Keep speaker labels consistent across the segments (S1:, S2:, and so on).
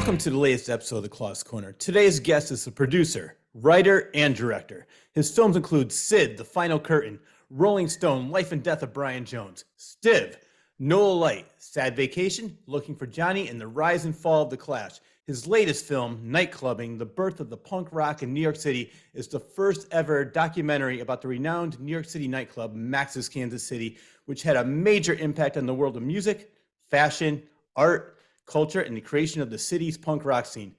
S1: Welcome to the latest episode of The Claw's Corner. Today's guest is a producer, writer, and director. His films include Sid, The Final Curtain, Rolling Stone, Life and Death of Brian Jones, Stiv, Noah Light, Sad Vacation, Looking for Johnny, and The Rise and Fall of The Clash. His latest film, Nightclubbing, The Birth of the Punk Rock in New York City, is the first ever documentary about the renowned New York City nightclub, Max's Kansas City, which had a major impact on the world of music, fashion, art, culture, and the creation of the city's punk rock scene.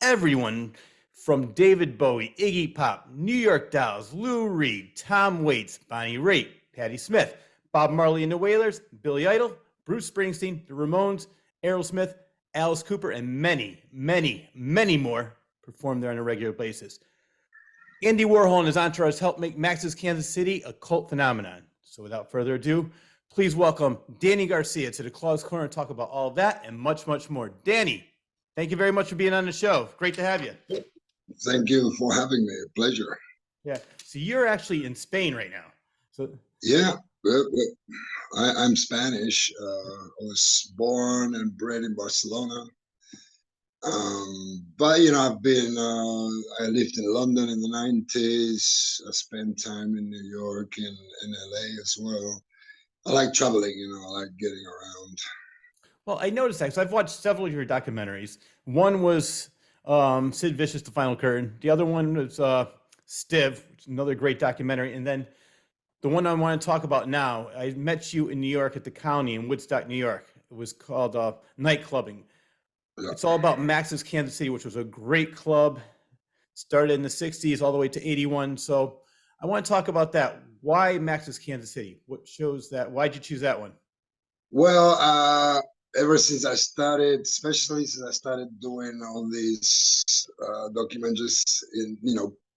S1: Everyone from David Bowie, Iggy Pop, New York Dolls, Lou Reed, Tom Waits, Bonnie Raitt, Patti Smith, Bob Marley and the Wailers, Billy Idol, Bruce Springsteen, the Ramones, Aerosmith, Alice Cooper, and many, many, many more perform there on a regular basis. Andy Warhol and his entourage helped make Max's Kansas City a cult phenomenon. So without further ado, please welcome Danny Garcia to the Claw's Corner and talk about all of that and much, much more. Danny, thank you very much for being on the show. Great to have you.
S2: Thank you for having me. A pleasure.
S1: Yeah. So you're actually in Spain right now. So
S2: yeah, I'm Spanish. I was born and bred in Barcelona. But I've been. I lived in London in the 90s. I spent time in New York and in LA as well. I like traveling, I like getting around.
S1: Well, I noticed that because I've watched several of your documentaries. One was Sid Vicious, The Final Curtain. The other one was Stiv, which is another great documentary. And then the one I want to talk about now, I met you in New York at the county in Woodstock, New York. It was called Nightclubbing. Yeah. It's all about Max's Kansas City, which was a great club. Started in the 60s all the way to 81. So I want to talk about that. Why Max's Kansas City? What shows that? Why'd you choose that one?
S2: Well, ever since I started, especially since I started doing all these documentaries in,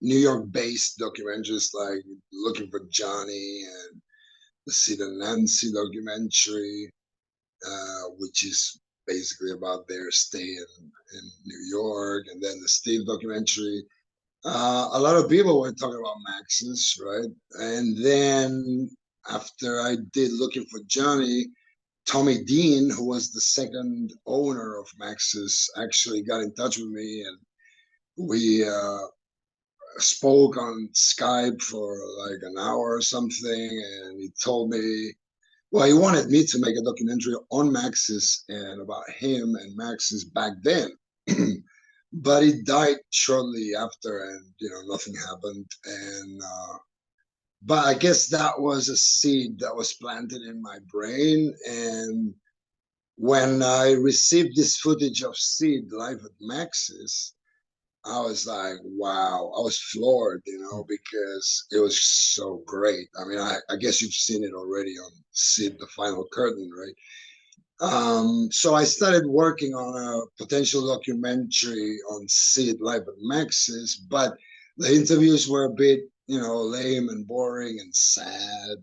S2: New York-based documentaries like Looking for Johnny and the Sid and Nancy documentary, which is basically about their stay in New York, and then the Steve documentary. A lot of people were talking about Max's, right? And then after I did Looking for Johnny, Tommy Dean, who was the second owner of Max's, actually got in touch with me, and we spoke on Skype for like an hour or something. And he told me, well, he wanted me to make a documentary on Max's and about him and Max's back then. But he died shortly after, and nothing happened. And but I guess that was a seed that was planted in my brain. And when I received this footage of Sid live at Max's, I was like, wow, I was floored, because it was so great. I mean, I guess you've seen it already on Sid, The Final Curtain, right? So I started working on a potential documentary on Sid live at Max's, but the interviews were a bit, lame and boring and sad.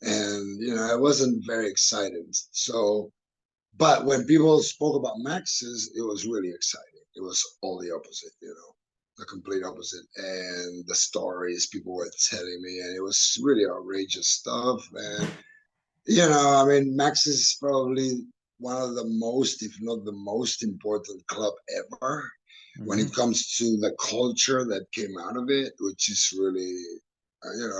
S2: And, I wasn't very excited. So, but when people spoke about Max's, it was really exciting. It was all the opposite, the complete opposite. And the stories people were telling me, and it was really outrageous stuff. And I mean, Max is probably one of the most, if not the most important club ever when it comes to the culture that came out of it, which is really,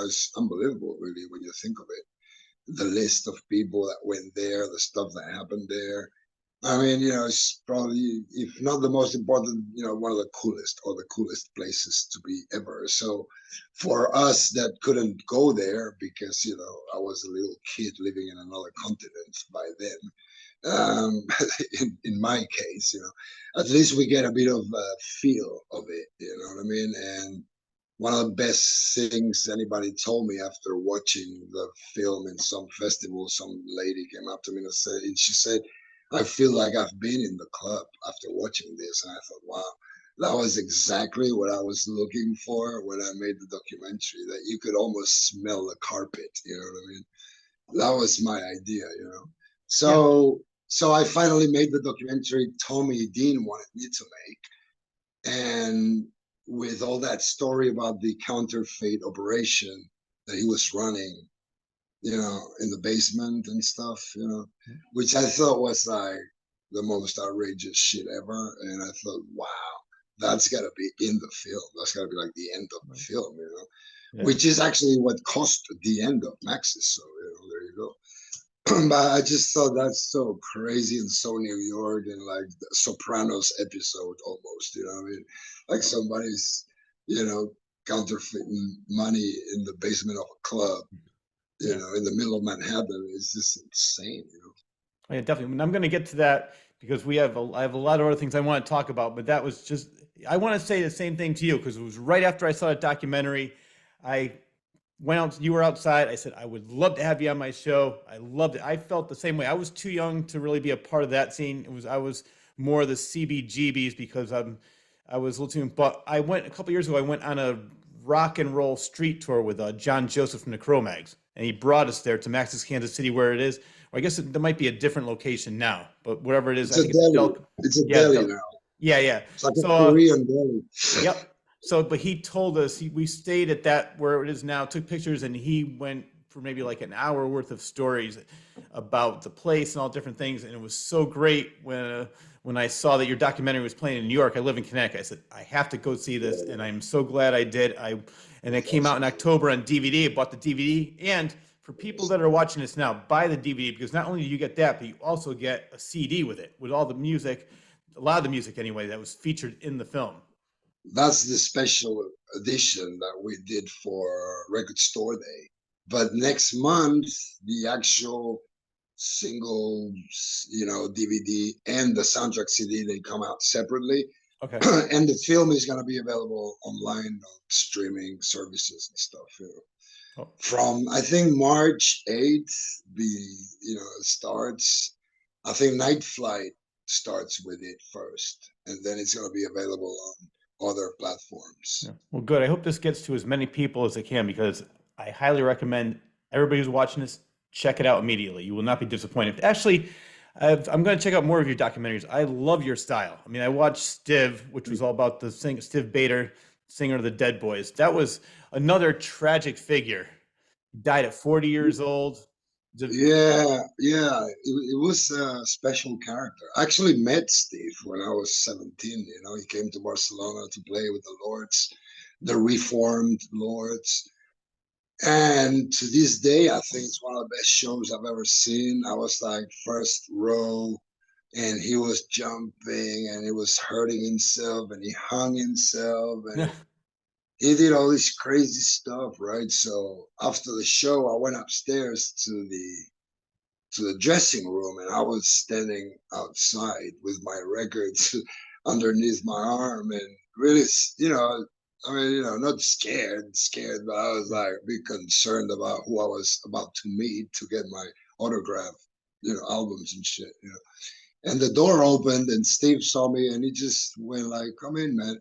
S2: it's unbelievable, really, when you think of it. The list of people that went there, the stuff that happened there. I mean, it's probably, if not the most important, one of the coolest or the coolest places to be ever. So for us that couldn't go there because, I was a little kid living in another continent by then, in my case, at least we get a bit of a feel of it, you know what I mean? And one of the best things anybody told me after watching the film in some festival, some lady came up to me and she said, I feel like I've been in the club after watching this. And I thought, wow, that was exactly what I was looking for when I made the documentary, that you could almost smell the carpet, you know what I mean? That was my idea, So I finally made the documentary Tommy Dean wanted me to make. And with all that story about the counterfeit operation that he was running, in the basement and stuff, which I thought was like the most outrageous shit ever. And I thought, wow, that's got to be in the film. That's got to be like the end of the film, you know,
S1: Yeah.
S2: which is actually what cost the end of Maxis. So, you know, there you go. But I just thought that's so crazy and so New York and like the Sopranos episode almost, you know what I mean? Like somebody's, you know, counterfeiting money in the basement of a club, you
S1: Yeah.
S2: know, in the middle of Manhattan. It's just insane, you know.
S1: Yeah, definitely. And I'm going to get to that because I have a lot of other things I want to talk about, but that was just, I want to say the same thing to you because it was right after I saw that documentary. I went out, you were outside. I said, I would love to have you on my show. I loved it. I felt the same way. I was too young to really be a part of that scene. I was more of the CBGBs because I was a little too, but I went a couple years ago, I went on a rock and roll street tour with John Joseph from the Cro-Mags, and he brought us there to Max's Kansas City, where it is. Or I guess there might be a different location now, but whatever it is,
S2: It's
S1: I
S2: a
S1: think it's
S2: deli.
S1: Del.
S2: It's a
S1: Yeah,
S2: deli now.
S1: yeah, yeah.
S2: It's like a
S1: So,
S2: Korean deli.
S1: yep. So, but he told us we stayed at that where it is now, took pictures, and he went for maybe like an hour worth of stories about the place and all different things. And it was so great when I saw that your documentary was playing in New York. I live in Connecticut. I said I have to go see this, and I'm so glad I did. And it came out in October on DVD. I bought the DVD, and for people that are watching this now, buy the DVD because not only do you get that, but you also get a CD with it, with all the music, a lot of the music anyway, that was featured in the film.
S2: That's the special edition that we did for Record Store Day. But next month, the actual single, you know, DVD and the soundtrack CD, they come out separately.
S1: Okay.
S2: And the film is going to be available online on streaming services and stuff. You know.
S1: Oh,
S2: From I think March 8th, it starts. I think Night Flight starts with it first, and then it's going to be available on other platforms.
S1: yeah. Well, good. I hope this gets to as many people as it can because I highly recommend everybody who's watching this check it out immediately. You will not be disappointed. Actually, I'm going to check out more of your documentaries. I love your style. I mean, I watched Stiv, which was all about the Stiv Bader, singer of the Dead Boys. That was another tragic figure. He died at 40 years old.
S2: Yeah, it was a special character. I actually met Steve when I was 17. You know, he came to Barcelona to play with the Lords, the Reformed Lords. And to this day, I think it's one of the best shows I've ever seen. I was like first row, and he was jumping, and he was hurting himself, and he hung himself, and he did all this crazy stuff, right? So after the show, I went upstairs to the dressing room, and I was standing outside with my records underneath my arm, and really, you know, I mean, you know, not scared, but I was like a bit concerned about who I was about to meet to get my autograph, you know, albums and shit, you know. And the door opened, and Steve saw me, and he just went like, "Come in, man."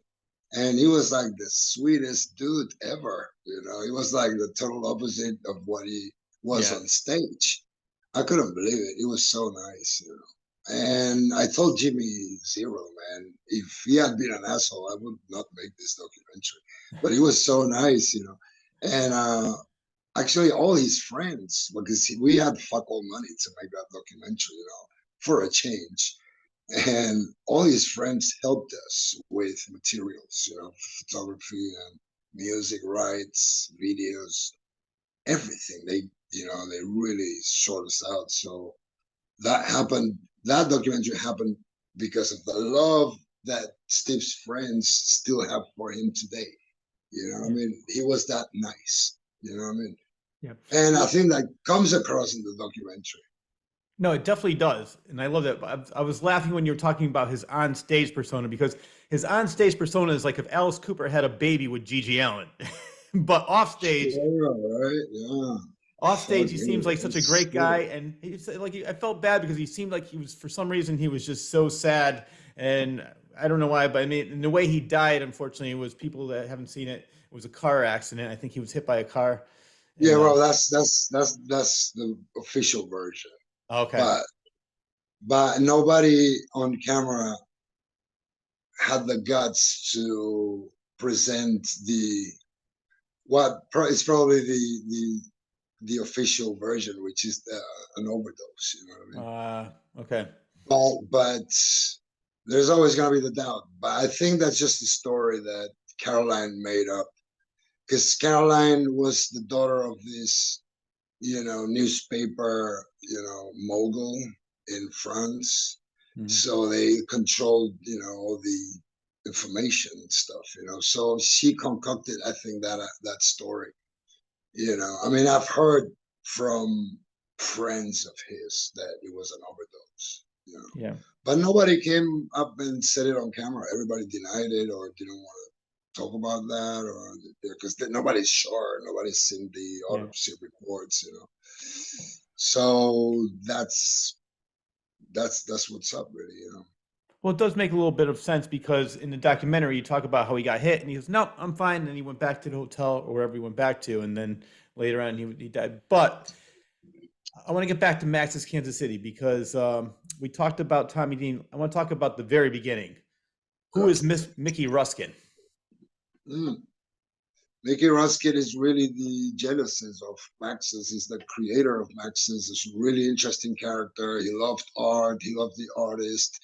S2: And he was like the sweetest dude ever, you know. He was like the total opposite of what he was
S1: Yeah.
S2: on stage. I couldn't believe it. It was so nice, you know. And I told Jimmy Zero, man, if he had been an asshole, I would not make this documentary. But he was so nice, you know. And actually, all his friends, because we had fuck all money to make that documentary, you know, for a change. And all his friends helped us with materials, you know, photography and music rights, videos, everything. They really sort us out. So that happened. That documentary happened because of the love that Steve's friends still have for him today. You know what I
S1: Yeah.
S2: mean? He was that nice. You know what I mean?
S1: Yeah.
S2: And I
S1: Well,
S2: think that comes across in the documentary.
S1: no, it definitely does. And I love that. I was laughing when you were talking about his on stage persona because his on stage persona is like if Alice Cooper had a baby with Gigi Allen. But off stage,
S2: Yeah, right? Yeah.
S1: he
S2: Fucking
S1: seems like such a
S2: that's
S1: great guy.
S2: true.
S1: And it's like I felt bad because he seemed like he was, for some reason, he was just so sad. And I don't know why, but I mean, in the way he died, unfortunately, it was people that haven't seen it. It was a car accident. I think he was hit by a car.
S2: Yeah,
S1: And
S2: well, that's the official version.
S1: okay,
S2: But nobody on camera had the guts to present the what is probably the official version, which is an overdose. You know what I mean?
S1: okay.
S2: but there's always going to be the doubt. But I think that's just a story that Caroline made up, because Caroline was the daughter of this, newspaper, mogul in France.
S1: Mhm.
S2: So they controlled, all the information and stuff, So she concocted, I think, that story. I mean, I've heard from friends of his that it was an overdose.
S1: Yeah,
S2: But nobody came up and said it on camera. Everybody denied it or didn't want to talk about that, or because nobody's sure, nobody's seen the
S1: yeah.
S2: autopsy reports. So that's what's up, really.
S1: Well, it does make a little bit of sense because in the documentary you talk about how he got hit and he goes, "Nope, I'm fine." And he went back to the hotel or wherever he went back to, and then later on he died. But I want to get back to Max's Kansas City because we talked about Tommy Dean. I want to talk about the very beginning. Who
S2: Uh,
S1: is Miss Mickey Ruskin?
S2: mm. Mickey Ruskin is really the genesis of Max's. He's the creator of Max's. He's a really interesting character. He loved art. He loved the artist.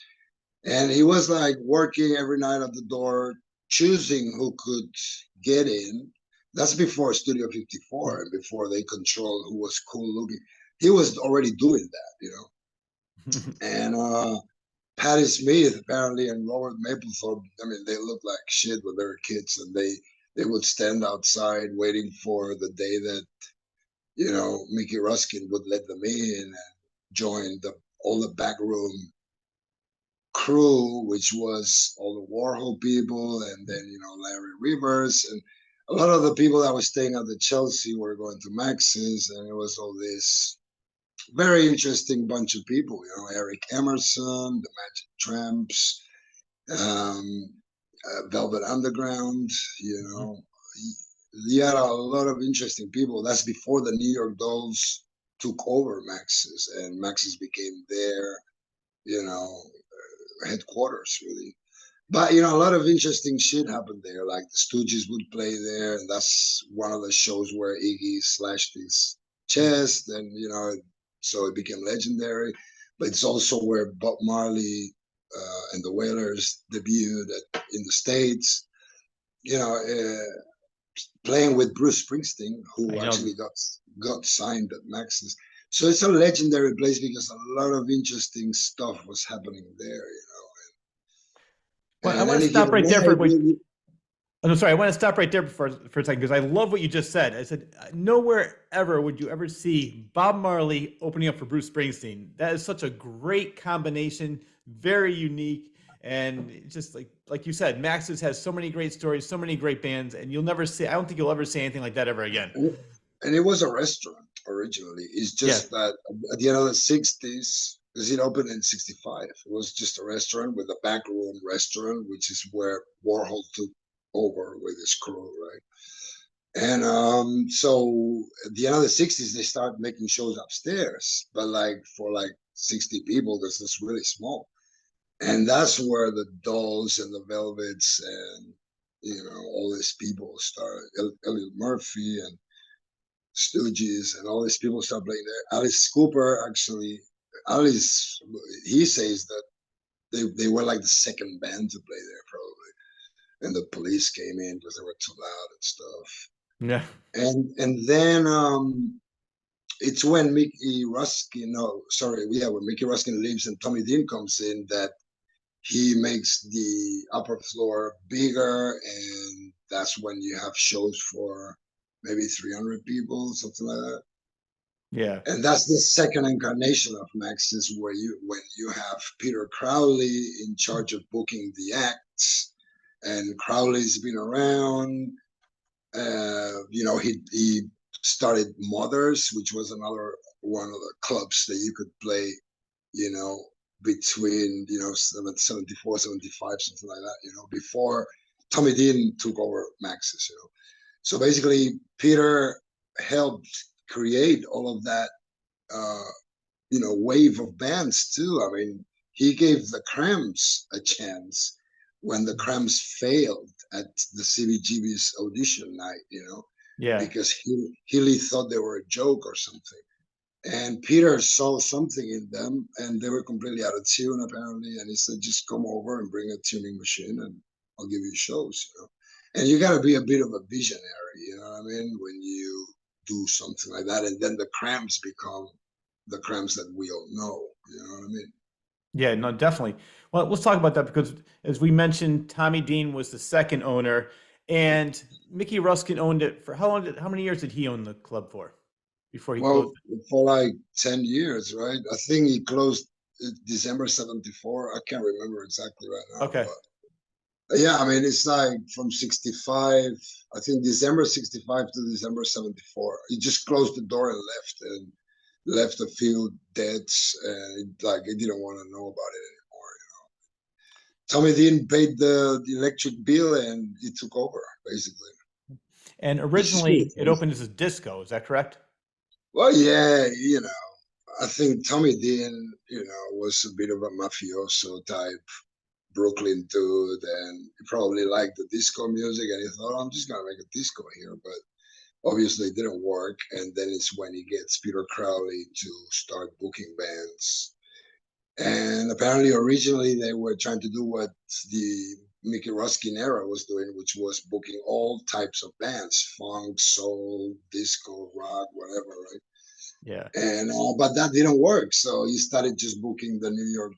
S2: And he was like working every night at the door, choosing who could get in. That's before Studio 54 and before they controlled who was cool looking. He was already doing that. And Patti Smith apparently and Robert Mapplethorpe, I mean, they looked like shit when they were kids, and they would stand outside waiting for the day that Mickey Ruskin would let them in and join all the backroom crew, which was all the Warhol people, and then Larry Rivers, and a lot of the people that were staying at the Chelsea were going to Max's, and it was all this very interesting bunch of people. Eric Emerson, the Magic Tramps, um, Velvet Underground. You had a lot of interesting people. That's before the New York Dolls took over Max's, and Max's became their, you know, headquarters, really. But a lot of interesting shit happened there. Like the Stooges would play there, and that's one of the shows where Iggy slashed his chest, and so it became legendary. But it's also where Bob Marley and the Wailers debuted in the States. You know, playing with Bruce Springsteen,
S1: I
S2: who
S1: know.
S2: actually got signed at Max's. So it's a legendary place because a lot of interesting stuff was happening there.
S1: Well, I
S2: And
S1: want to
S2: any
S1: stop
S2: given
S1: right there
S2: night,
S1: I'm sorry. I want to stop right there for a second because I love what you just said. I said nowhere ever would you ever see Bob Marley opening up for Bruce Springsteen. That is such a great combination, very unique, and it's just like you said, Max's has so many great stories, so many great bands, and you'll never see. I don't think you'll ever see anything like that ever again.
S2: and it was a restaurant originally. It's
S1: Yeah,
S2: just that at the end of the 60s, because it opened in 65, it was just a restaurant with a backroom restaurant, which is where Warhol took over with his crew, right? And so at the end of the 60s, they started making shows upstairs, but like for like 60 people, because it's really small. And that's where the Dolls and the Velvets and all these people started. Elliot Murphy and Stooges and all these people start playing there. Alice Cooper actually, Alice, he says that they were like the second band to play there probably, and the police came in because they were too loud and stuff.
S1: yeah,
S2: And then it's when Mickey Ruskin, no, sorry, yeah, when Mickey Ruskin leaves and Tommy Dean comes in that he makes the upper floor bigger, and that's when you have shows for maybe 300 people, something like that.
S1: yeah,
S2: And that's the second incarnation of Max's, where when you have Peter Crowley in charge of booking the acts, and Crowley's been around. He started Mothers, which was another one of the clubs that you could play, you know, between 74, 75, something like that. Before Tommy Dean took over Max's. So basically, Peter helped create all of that wave of bands too. I mean, he gave the Cramps a chance when the Cramps failed at the CBGB's audition night,
S1: yeah.
S2: because Healy thought they were a joke or something. And Peter saw something in them, and they were completely out of tune apparently. And he said, "Just come over and bring a tuning machine, and I'll give you shows." And you got to be a bit of a visionary, you know what I mean, when you do something like that, and then the Cramps become the Cramps that we all know. You know what I mean?
S1: Yeah, no, definitely. Well, let's talk about that because, as we mentioned, Tommy Dean was the second owner, and Mickey Ruskin owned it for how long? How many years did he own the club for before he closed
S2: Well, for like 10 years, right? I think he closed December '74. I can't remember exactly right
S1: it?
S2: now,
S1: Okay.
S2: but yeah, I mean, it's like from '65. I think December '65 to December '74. He just closed the door and left the field dead, and like he didn't want to know about it anymore. Tommy Dean paid the electric bill, and he took over basically.
S1: And
S2: Which is really
S1: originally, it
S2: crazy.
S1: opened as a disco. Is that correct?
S2: Well, yeah, I think Tommy Dean, was a bit of a mafioso type Brooklyn dude, and he probably liked the disco music, and he thought, "I'm just gonna make a disco here," but obviously it didn't work. And then it's when he gets Peter Crowley to start booking bands. And apparently, originally they were trying to do what the Mickey Ruskin era was doing, which was booking all types of bands: funk, soul, disco, rock, whatever, right?
S1: Yeah.
S2: And but that didn't work, so he started just booking the New York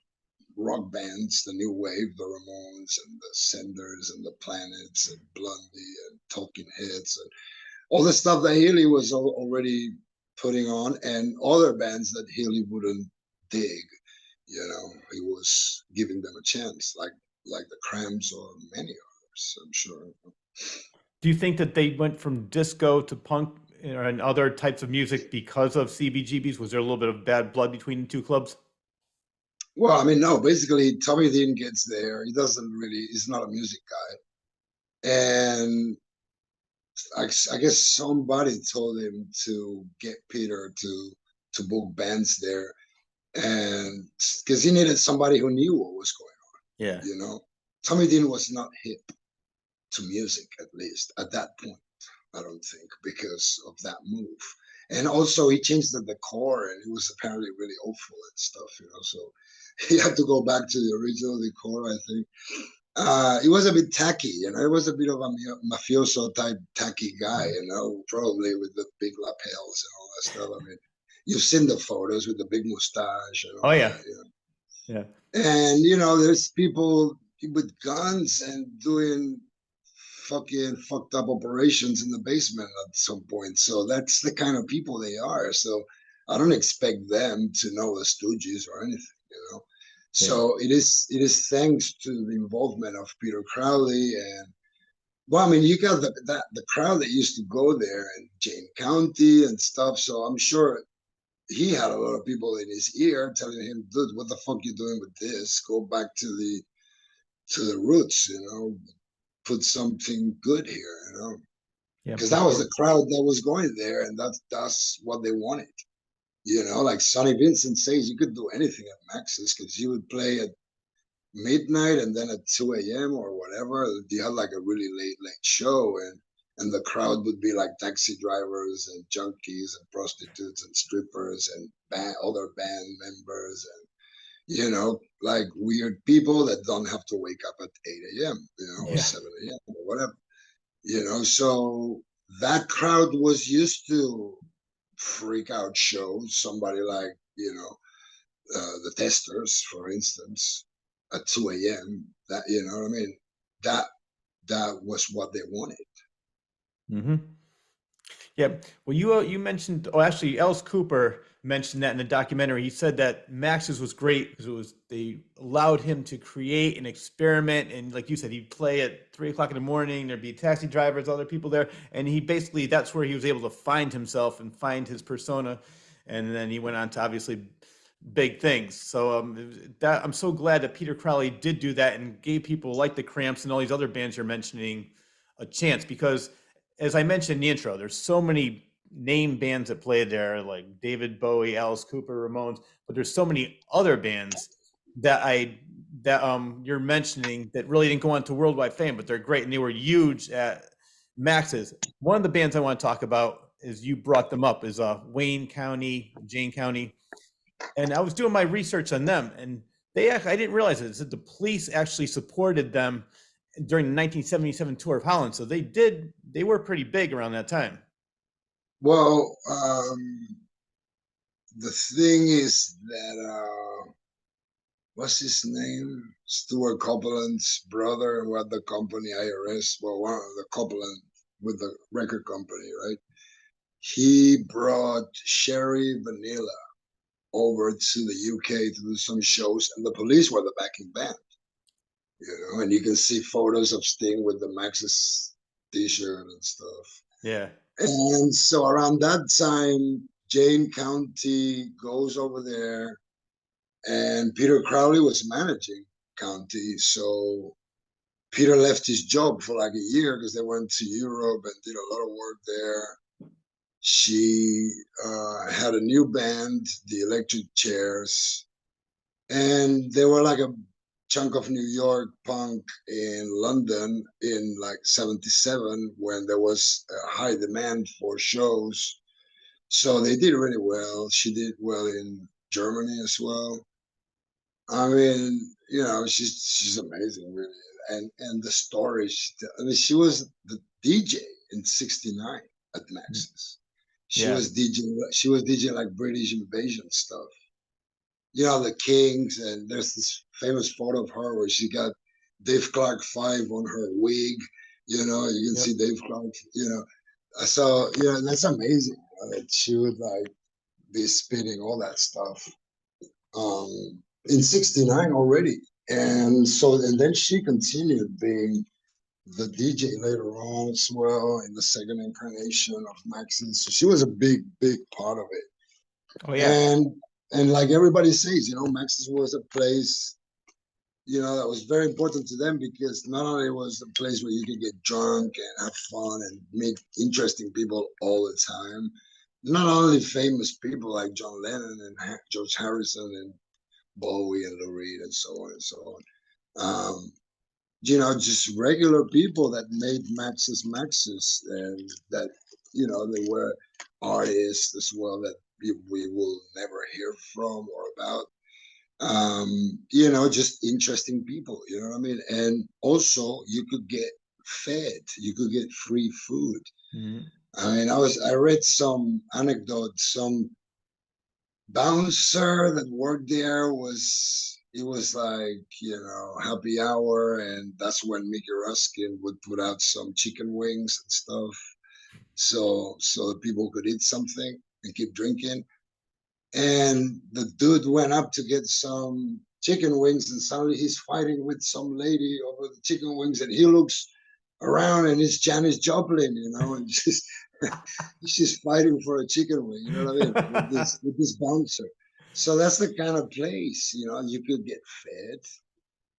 S2: rock bands, the new wave, the Ramones and the Senders and the Planets and Blondie and Talking Heads and all the stuff that Healy was already putting on, and other bands that Healy wouldn't dig. He was giving them a chance, like the Cramps or many others, I'm sure.
S1: Do you think that they went from disco to punk and other types of music because of CBGBs? Was there a little bit of bad blood between the two clubs?
S2: Well, I mean, no, basically, Tommy Dean gets there. He doesn't really, he's not a music guy. And I guess somebody told him to get Peter to book bands there, and because he needed somebody who knew what was going
S1: Yeah.
S2: on. Tommy Dean was not hip to music, at least at that point. I don't think, because of that move. And also, he changed the decor, and it was apparently really awful and stuff. So he had to go back to the original decor, I think. It was a bit tacky, it was a bit of a mafioso type tacky guy, probably with the big lapels and all that stuff. I mean, you've seen the photos with the big mustache and
S1: Oh
S2: all
S1: yeah.
S2: that.
S1: Yeah.
S2: And there's people with guns and doing fucking fucked up operations in the basement at some point. So that's the kind of people they are. So I don't expect them to know the Stooges or anything.
S1: Yeah.
S2: So it is thanks to the involvement of Peter Crowley. And well, I mean, you got the crowd that used to go there and Jane County and stuff. So I'm sure he had a lot of people in his ear telling him, "Dude, what the fuck you doing with this? Go back to the roots. Put something good here.
S1: Yeah.
S2: Because
S1: Put
S2: that was
S1: your
S2: the crowd that was going there, and that's what they wanted. Like Sonny Vincent says, you could do anything at Max's because you would play at midnight and then at 2 a.m. or whatever. You had like a really late show, and the crowd would be like taxi drivers and junkies and prostitutes and strippers and other band members and like weird people that don't have to wake up at 8 a.m. Or
S1: yeah.
S2: 7 a.m. or whatever. So that crowd was used to freak out shows. Somebody like the Testers, for instance, at 2 a.m. That what I mean. That that was what they wanted.
S1: Mm-hmm. Yeah. Well, you mentioned. Oh, actually, Alice Cooper mentioned that in the documentary. He said that Max's was great because they allowed him to create and experiment. And like you said, he'd play at 3 o'clock in the morning. There'd be taxi drivers, other people there, and he basically that's where he was able to find himself and find his persona. And then he went on to obviously big things. So that I'm so glad that Peter Crowley did do that and gave people like the Cramps and all these other bands you're mentioning a chance because as I mentioned in the intro, there's so many name bands that play there, like David Bowie, Alice Cooper, Ramones, but there's so many other bands that you're mentioning that really didn't go on to worldwide fame, but they're great and they were huge at Max's. One of the bands I want to talk about is you brought them up, is Wayne County, Jane County. And I was doing my research on them, and I didn't realize it, that the police actually supported them during the 1977 tour of Holland. So they were pretty big around that time.
S2: Well, the thing is that what's his name? Stuart Copeland's brother, who had the company IRS. Well, one of the Copeland with the record company, right? He brought Sherry Vanilla over to the UK to do some shows, and the Police were the backing band. And you can see photos of Sting with the Max's T-shirt and stuff.
S1: Yeah.
S2: And so around that time, Jane County goes over there, and Peter Crowley was managing County. So Peter left his job for like a year because they went to Europe and did a lot of work there. She had a new band, the Electric Chairs, and they were like a chunk of New York punk in London in like 77 when there was a high demand for shows. So they did really well. She did well in Germany as well. I mean, she's amazing, really. And the story, she was the DJ in '69 at Max's. She was DJing like British Invasion stuff. The Kings, and there's this famous photo of her where she got Dave Clark 5 on her wig. You can see Dave Clark. So that's amazing. She would like be spitting all that stuff. In '69 already. And then she continued being the DJ later on as well in the second incarnation of Max's. So she was a big, big part of it.
S1: Oh yeah.
S2: And like everybody says, Max's was a place, that was very important to them because not only was a place where you could get drunk and have fun and meet interesting people all the time, not only famous people like John Lennon and George Harrison and Bowie and Lou Reed and so on and so on. Just regular people that made Max's, and that, they were artists as well that we will never hear from or about. Just interesting people, you know what I mean? And also you could get fed, you could get free food.
S1: Mm-hmm.
S2: I mean, I read some anecdotes, some bouncer that worked there it was like happy hour, and that's when Mickey Ruskin would put out some chicken wings and stuff, so that people could eat something and keep drinking. And the dude went up to get some chicken wings, and suddenly he's fighting with some lady over the chicken wings, and he looks around and it's Janis Joplin, and she's fighting for a chicken wing, you know what I mean, with this bouncer. So that's the kind of place, you could get fed.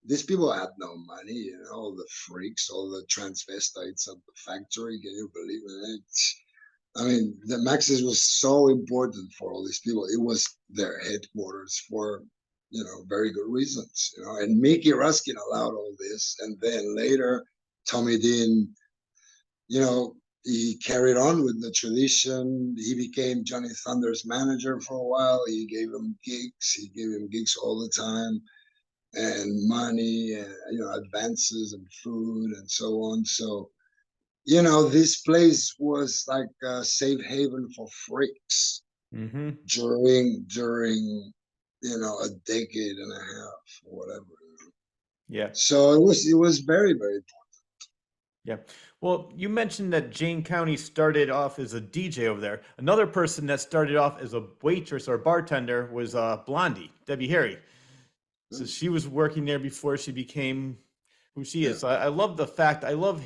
S2: These people had no money, all the freaks, all the transvestites of the factory. Can you believe it? I mean, the Maxis was so important for all these people. It was their headquarters for, very good reasons, and Mickey Ruskin allowed all this. And then later, Tommy Dean, he carried on with the tradition. He became Johnny Thunder's manager for a while. He gave him gigs. He gave him gigs all the time, and money, and advances and food and so on. So, this place was like a safe haven for freaks during a decade and a half or whatever.
S1: Yeah.
S2: So it was very, very important.
S1: Yeah. Well, you mentioned that Jane County started off as a DJ over there. Another person that started off as a waitress or bartender was Blondie, Debbie Harry. So she was working there before she became who she is. So I love the fact, I love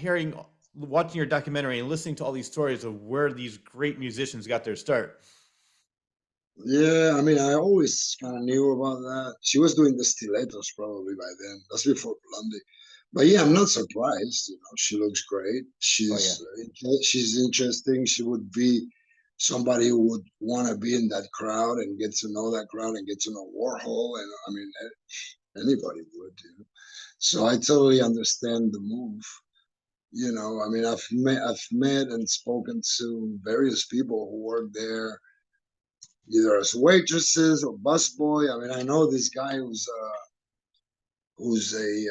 S1: watching your documentary and listening to all these stories of where these great musicians got their start.
S2: Yeah, I mean, I always kind of knew about that. She was doing the stilettos probably by then. That's before Blondie. But yeah, I'm not surprised. She looks great. She's interesting. She would be somebody who would want to be in that crowd and get to know that crowd and get to know Warhol. And I mean, anybody would. So I totally understand the move. You know, I mean, I've met and spoken to various people who work there, either as waitresses or busboy. I mean, I know this guy who's a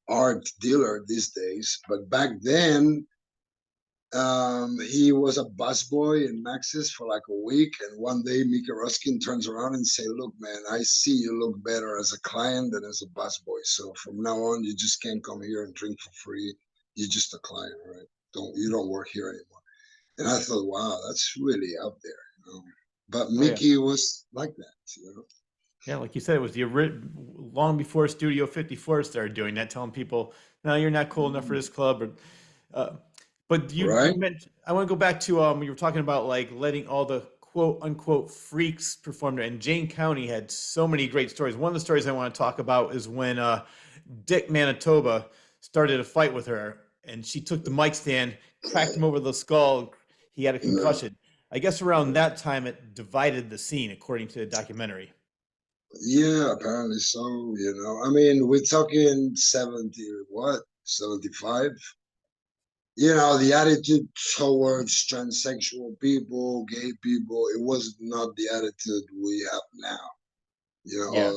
S2: art dealer these days, but back then he was a busboy in Maxis for like a week, and one day Mika Ruskin turns around and say, "Look, man, I see you look better as a client than as a busboy. So from now on, you just can't come here and drink for free. You're just a client, right? You don't work here anymore." And I thought, wow, that's really out there, you know. But
S1: Oh yeah.
S2: Mickey was like that, you know.
S1: Yeah, like you said, it was long before Studio 54 started doing that, telling people, "No, you're not cool enough for this club." Or, uh, but you
S2: Right?
S1: mentioned I want to go back to you were talking about like letting all the quote unquote freaks perform there, and Jane County had so many great stories. One of the stories I want to talk about is when Dick Manitoba started a fight with her, and she took the mic stand, cracked him over the skull. He had a
S2: No.
S1: concussion. I guess around that time it divided the scene, according to the documentary.
S2: Yeah, apparently so, you know. I mean, we're talking 70, what? 75? You know, the attitude towards transsexual people, gay people, it was not the attitude we have now. You know, or
S1: Yeah.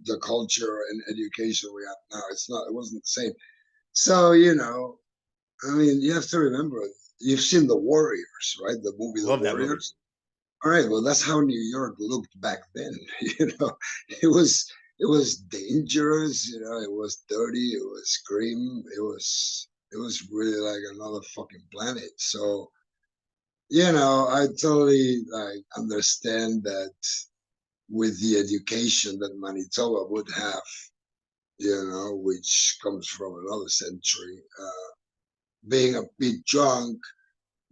S2: the culture and education we have now. It wasn't the same. So, you know, I mean, you have to remember, you've seen The Warriors, right? The movie The
S1: Love that movie.
S2: Warriors. All right, well, that's how New York looked back then. You know, it was it was dangerous. You know, it was dirty. It was grim. It was really like another fucking planet. So you know, I totally like understand that with the education that Manitoba would have, you know, which comes from another century, being a bit drunk,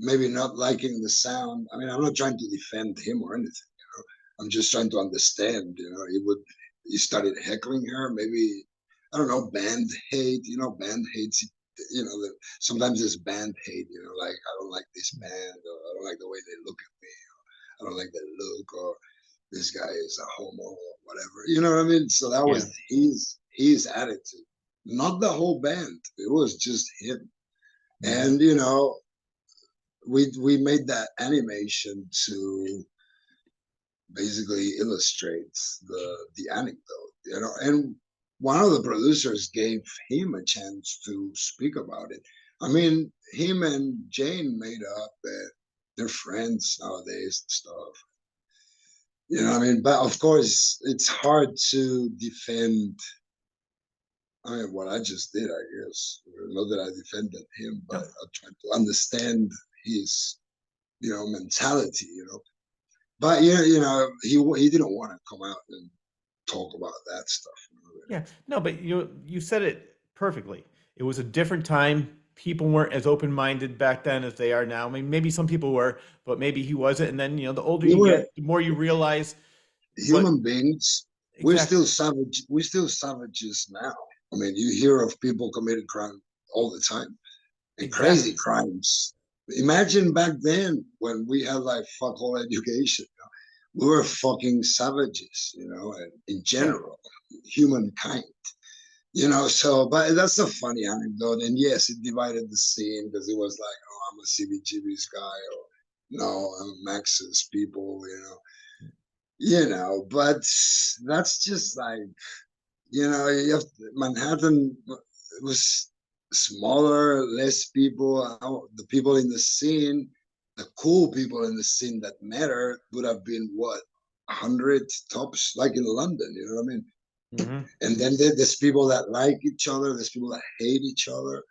S2: maybe not liking the sound. I mean, I'm not trying to defend him or anything. I'm just trying to understand. You know, he started heckling her. Maybe I don't know, band hate. You know, band hates. You know, sometimes it's band hate. You know, like I don't like this band, or I don't like the way they look at me, or I don't like their look, or this guy is a homo, or whatever. You know what I mean? So that
S1: Yeah.
S2: was his attitude, not the whole band. It was just him.
S1: Hmm.
S2: And you know, we made that animation to basically illustrates the anecdote, you know. And one of the producers gave him a chance to speak about it. I mean, him and Jane made up that they're friends nowadays and stuff. You know what I mean? But of course, it's hard to defend. I mean, what I just did, I guess. Not that I defended him, but
S1: No.
S2: I tried to understand his, you know, mentality. You know, but you know, he didn't want to come out and talk about that stuff. You know,
S1: Yeah. No, but you said it perfectly. It was a different time. People weren't as open-minded back then as they are now. I mean, maybe some people were, but maybe he wasn't. And then, the older
S2: we
S1: you
S2: were
S1: get, the more you realize what
S2: human beings. We're
S1: exactly,
S2: still savage. We're still savages now. I mean, you hear of people committing crime all the time and crazy
S1: exactly.
S2: crimes. Imagine back then when we had like fuck all education. We were fucking savages, you know, and in
S1: Yeah.
S2: general, humankind. You know, so but that's a funny anecdote, and yes, it divided the scene because it was like, oh, I'm a CBGB's guy, or no, I'm Max's people, but that's just like, Manhattan was smaller, less people. The people in the scene, the cool people in the scene that matter would have been what, 100 tops, like in London, you know what I mean?
S1: Hmm.
S2: And then there's people that like each other, there's people that hate each other.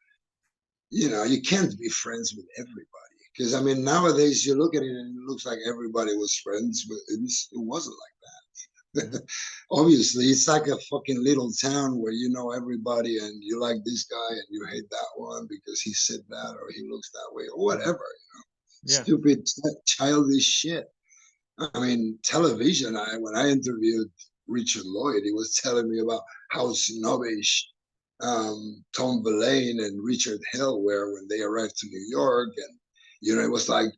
S2: You know, you can't be friends with everybody. Because I mean, nowadays you look at it and it looks like everybody was friends, but it wasn't like
S1: Hmm.
S2: obviously it's like a fucking little town where you know everybody and you like this guy and you hate that one because he said that or he looks that way or
S1: Hmm.
S2: whatever.
S1: Yeah.
S2: Stupid childish shit. I mean, television. When I interviewed Richard Lloyd, he was telling me about how snobbish Tom Verlaine and Richard Hell were when they arrived to New York, and it was like,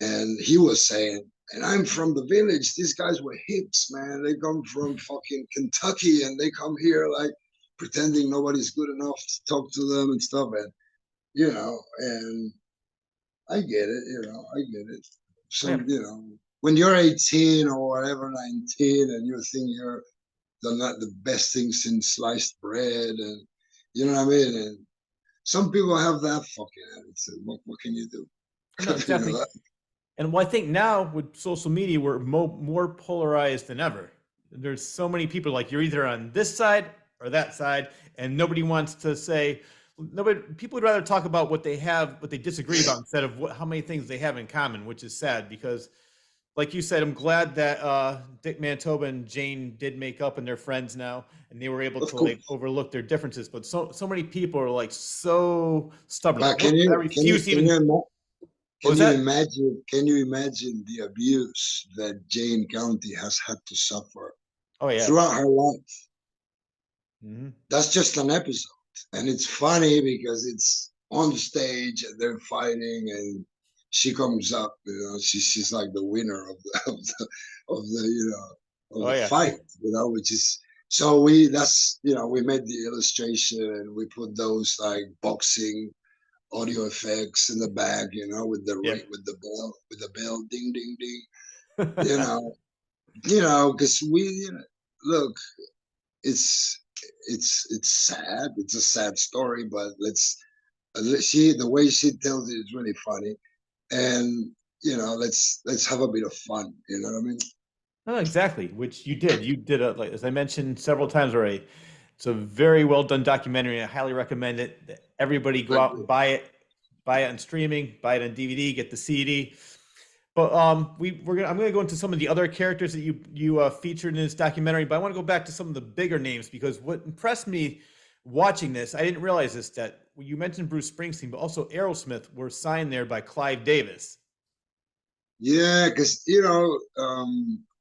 S2: and he was saying, and I'm from the village. These guys were hips, man. They come from fucking Kentucky, and they come here like pretending nobody's good enough to talk to them and stuff. And and I get it, I get it.
S1: Yeah.
S2: Some, when you're 18 or whatever, 19, and you think you're not the best thing since sliced bread, and you know what I mean? And some people have that fucking attitude. What can you do?
S1: No,
S2: you
S1: definitely.
S2: know,
S1: And well, I think now with social media, we're more polarized than ever. There's so many people like you're either on this side or that side, and nobody wants to say. Nobody. People would rather talk about what they have, what they disagree about, instead of how many things they have in common, which is sad because, like you said, I'm glad that Dick Manitoba and Jane did make up and they're friends now, and they were able
S2: of
S1: to like
S2: course.
S1: overlook their differences. But so many people are like so stubborn. Like,
S2: But
S1: nope, I refuse to even. What
S2: can
S1: was
S2: you
S1: that?
S2: imagine? Can you imagine the abuse that Jane County has had to suffer
S1: Oh yeah.
S2: throughout her life?
S1: Hmm.
S2: That's just an episode, and it's funny because it's on the stage and they're fighting, and she comes up. She's like the winner of the of
S1: Oh
S2: the
S1: yeah.
S2: fight. Which is so we made the illustration and we put those like boxing audio effects in the back, with the
S1: Yeah.
S2: ring, with the bell, ding, ding, ding. You know, because look, it's it's sad. It's a sad story, but the way she tells it is really funny, and let's have a bit of fun. You know what I mean?
S1: No, exactly. Which you did. You did like as I mentioned several times already. It's a very well done documentary. I highly recommend it. Everybody go
S2: Thank
S1: out and
S2: you.
S1: buy it on streaming, buy it on DVD, get the CD. But I'm gonna go into some of the other characters that you featured in this documentary. But I want to go back to some of the bigger names because what impressed me watching this, I didn't realize this that you mentioned Bruce Springsteen, but also Aerosmith were signed there by Clive Davis.
S2: Yeah, because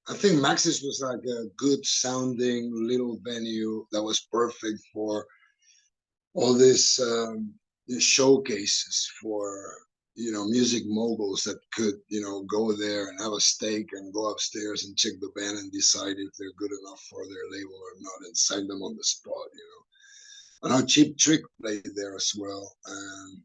S2: I think Max's was like a good sounding little venue that was perfect for all these showcases for music moguls that could go there and have a steak and go upstairs and check the band and decide if they're good enough for their label or not and sign them on the spot. And how Cheap Trick played there as well, and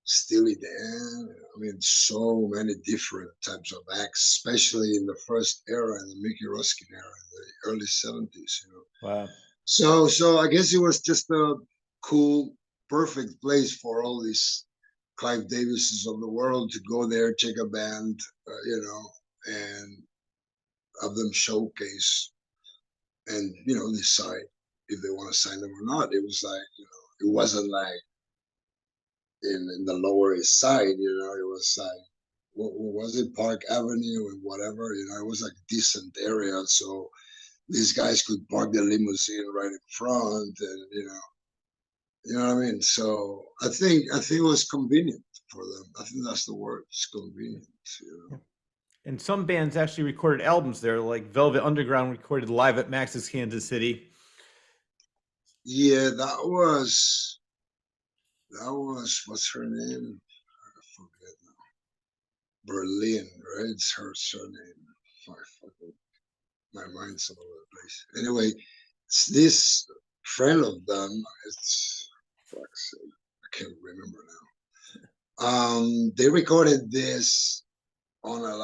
S2: Steely Dan. I mean, so many different types of acts, especially in the first era, in the Mickey Ruskin era, in the early '70s.
S1: Wow.
S2: So I guess it was just a cool, perfect place for all these Clive Davises of the world to go there, check a band, and have them showcase and decide if they want to sign them or not. It was like it wasn't like in the Lower East Side. It was like what was it, Park Avenue and whatever. It was like a decent area, so these guys could park their limousine right in front, and you know what I mean? So I think it was convenient for them. I think that's the word. It's convenient.
S1: And some bands actually recorded albums there, like Velvet Underground recorded live at Max's Kansas City.
S2: Yeah, that was what's her name? I forget now. Berlin, right? It's her surname. My mind's all over the place. Anyway, it's this friend of them. It's fuck's sake, I can't remember now. They recorded this on a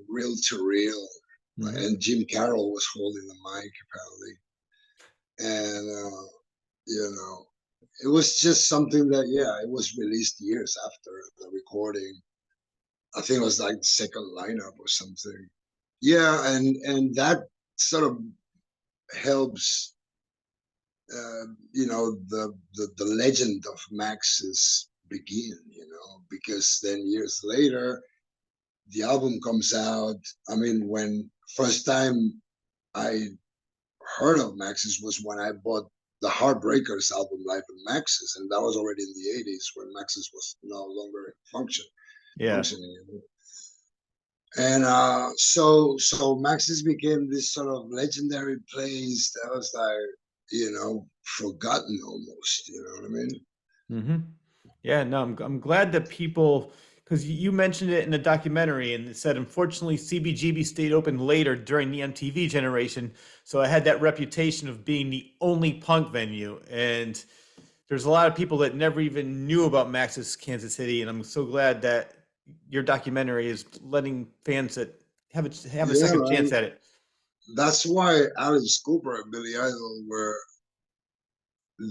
S2: reel to reel,
S1: Hmm.
S2: and Jim Carroll was holding the mic apparently, and it was just something that it was released years after the recording. I think it was like the second lineup or something. Yeah, and that sort of helps, the legend of Max's begin, because then years later the album comes out. I mean, when first time I heard of Max's was when I bought the Heartbreakers album Live in Max's, and that was already in the '80s when Max's was no longer
S1: Yeah.
S2: functioning. And so Max's became this sort of legendary place that was like forgotten almost. You know what I mean?
S1: Hmm. Yeah, no, I'm glad that people, because you mentioned it in the documentary and it said, unfortunately, CBGB stayed open later during the MTV generation. So I had that reputation of being the only punk venue. And there's a lot of people that never even knew about Max's Kansas City, and I'm so glad that your documentary is letting fans that have a
S2: Yeah,
S1: second chance
S2: man.
S1: at it.
S2: That's why Alice Cooper and Billy Idol were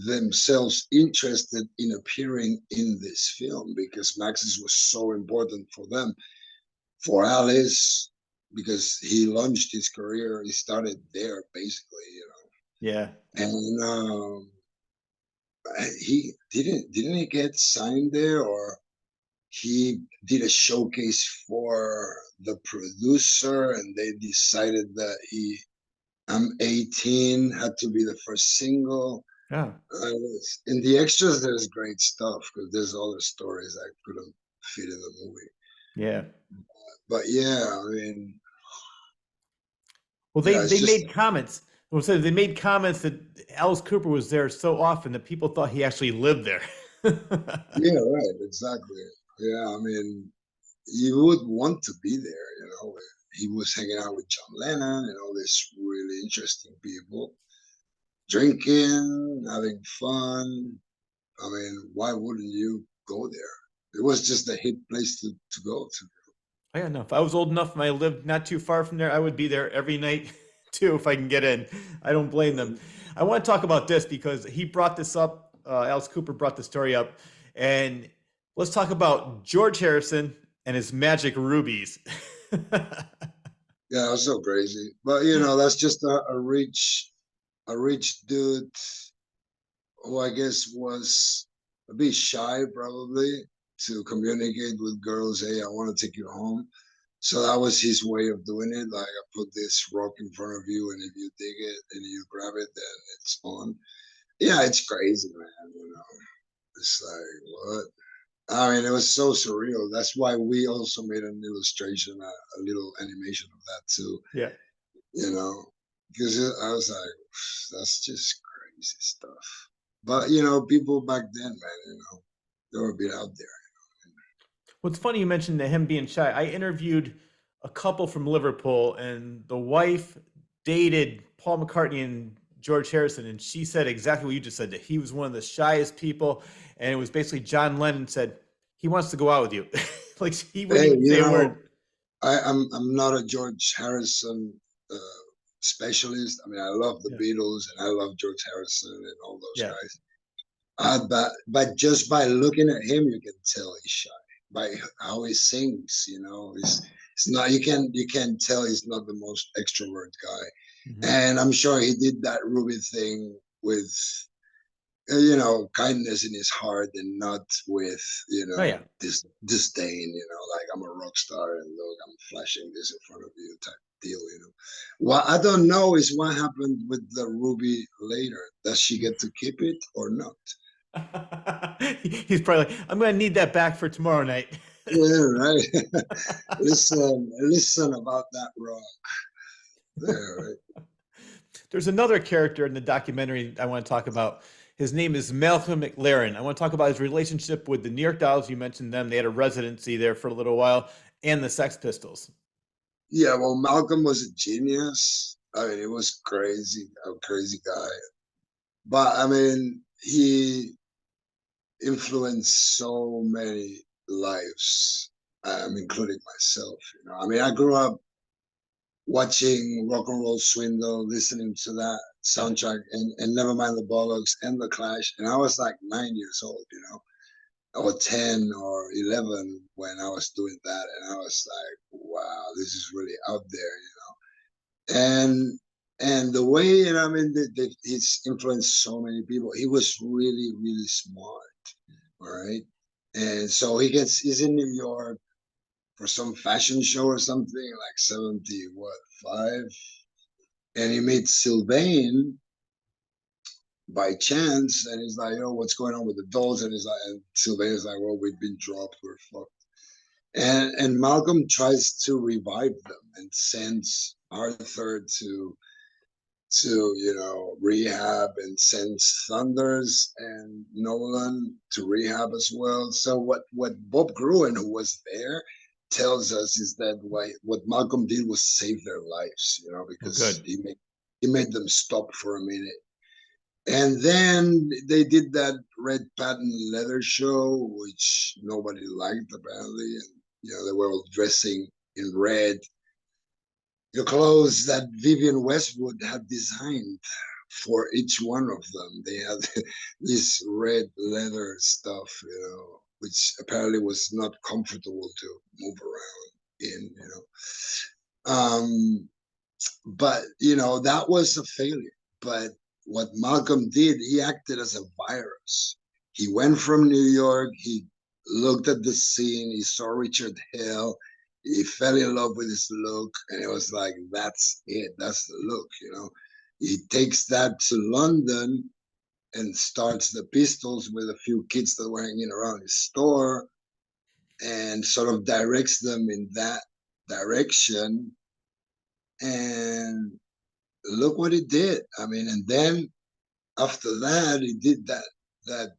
S2: themselves interested in appearing in this film because Max's was so important for them. For Alice, because he launched his career, he started there basically,
S1: Yeah.
S2: and he didn't he get signed there, or he did a showcase for the producer, and they decided that he I'm 18 had to be the first single.
S1: Yeah.
S2: In the extras, there's great stuff because there's other stories I couldn't fit in the movie.
S1: Yeah.
S2: But yeah, I mean,
S1: Well,
S2: yeah, it's
S1: they
S2: just
S1: made comments. Well, so they made comments that Alice Cooper was there so often that people thought he actually lived there.
S2: yeah, right, exactly. Yeah, I mean, you would want to be there, He was hanging out with John Lennon and all these really interesting people, drinking, having fun. I mean, why wouldn't you go there? It was just a hit place to go to.
S1: I don't know. If I was old enough and I lived not too far from there, I would be there every night too if I can get in. I don't blame them. I want to talk about this because he brought this up. Alice Cooper brought the story up, and let's talk about George Harrison and his magic rubies.
S2: Yeah, it was so crazy. But that's just a rich dude who I guess was a bit shy probably to communicate with girls. Hey, I want to take you home. So that was his way of doing it. Like, I put this rock in front of you, and if you dig it and you grab it, then it's on. Yeah, it's crazy, man. It's like, what? I mean, it was so surreal. That's why we also made an illustration, a little animation of that too,
S1: Yeah.
S2: you know, because I was like, that's just crazy stuff. But, people back then, man, they were a bit out there.
S1: What's funny, you mentioned him being shy. I interviewed a couple from Liverpool, and the wife dated Paul McCartney and George Harrison, and she said exactly what you just said, that he was one of the shyest people. And it was basically John Lennon said, he wants to go out with you. Like, he wouldn't
S2: Hey,
S1: even say a word.
S2: I'm not a George Harrison uh, specialist. I mean, I love the
S1: Yeah.
S2: Beatles and I love George Harrison and all those
S1: Yeah.
S2: guys. But just by looking at him, you can tell he's shy. By how he sings, it's not you can tell he's not the most extrovert guy.
S1: Mhm.
S2: And I'm sure he did that Ruby thing with kindness in his heart and not with
S1: Oh, yeah.
S2: this disdain. Like, I'm a rock star and look, I'm flashing this in front of you type deal. What I don't know is what happened with the Ruby later. Does she get to keep it or not?
S1: He's probably like, I'm going to need that back for tomorrow night.
S2: Yeah, right. Listen about that rock there, right?
S1: There's another character in the documentary I want to talk about. His name is Malcolm McLaren. I want to talk about his relationship with the New York Dolls. You mentioned them. They had a residency there for a little while, and the Sex Pistols.
S2: Yeah, well, Malcolm was a genius. I mean, he was crazy, a crazy guy. But I mean, he influenced so many lives, including myself. I mean, I grew up watching Rock and Roll Swindle, listening to that
S1: Yeah.
S2: soundtrack, and Never Mind the Bollocks and The Clash, and I was like 9 years old, or 10 or 11 when I was doing that, and I was like, wow, this is really out there. And the way, I mean, he's influenced so many people. He was really, really smart. All right. And so he's in New York for some fashion show or something, like 70, what, 5? And he meets Sylvain by chance, and he's like, "Oh, what's going on with the dolls?" And he's like, and Sylvain is like, "Well, we've been dropped, we're fucked." And Malcolm tries to revive them and sends Arthur to rehab, and sends Thunders and Nolan to rehab as well. So what Bob Gruen, who was there, tells us is that what Malcolm did was save their lives,
S1: Oh,
S2: because
S1: good.
S2: he made them stop for a minute. And then they did that red patent leather show, which nobody liked apparently. And they were all dressing in red, the clothes that Vivian Westwood had designed for each one of them. They had this red leather stuff, which apparently was not comfortable to move around in. Um, but that was a failure. But what Malcolm did, he acted as a virus. He went from New York, he looked at the scene, he saw Richard Hale, he fell in love with his look, and it was like, that's it, that's the look. He takes that to London and starts the Pistols with a few kids that were hanging around his store, and sort of directs them in that direction. And look what he did. I mean, and then after that, he did that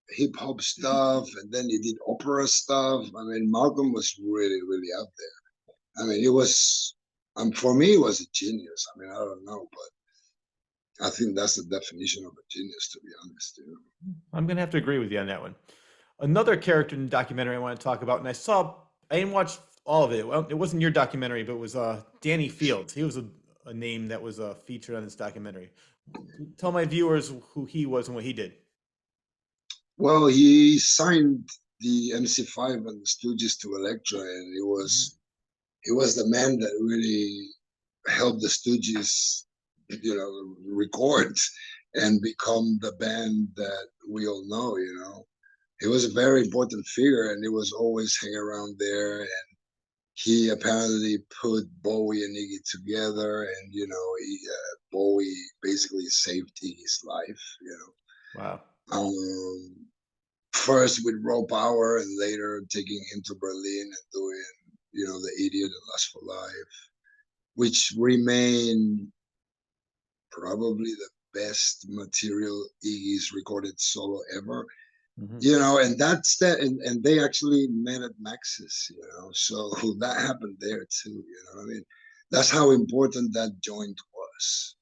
S2: hip hop stuff, and then he did opera stuff. I mean, Malcolm was really, really out there. I mean, he was, for me, he was a genius. I mean, I don't know, but I think that's the definition of a genius, to be honest.
S1: I'm gonna have to agree with you on that one. Another character in the documentary I want to talk about, and I didn't watch all of it. Well, it wasn't your documentary, but it was Danny Fields. He was a name that was featured on this documentary. Tell my viewers who he was and what he did.
S2: Well, he signed the MC5 and the Stooges to Elektra, and
S1: Mhm.
S2: he was the man that really helped the Stooges, record and become the band that we all know. He was a very important figure, and he was always hanging around there. And he apparently put Bowie and Iggy together, and Bowie basically saved Iggy's life.
S1: Wow.
S2: First with Raw Power, and later taking him to Berlin and doing, The Idiot and Lust for Life, which remain probably the best material Iggy's recorded solo ever.
S1: Hmm.
S2: And that's that, and they actually met at Max's, so that happened there too. I mean, that's how important that joint was.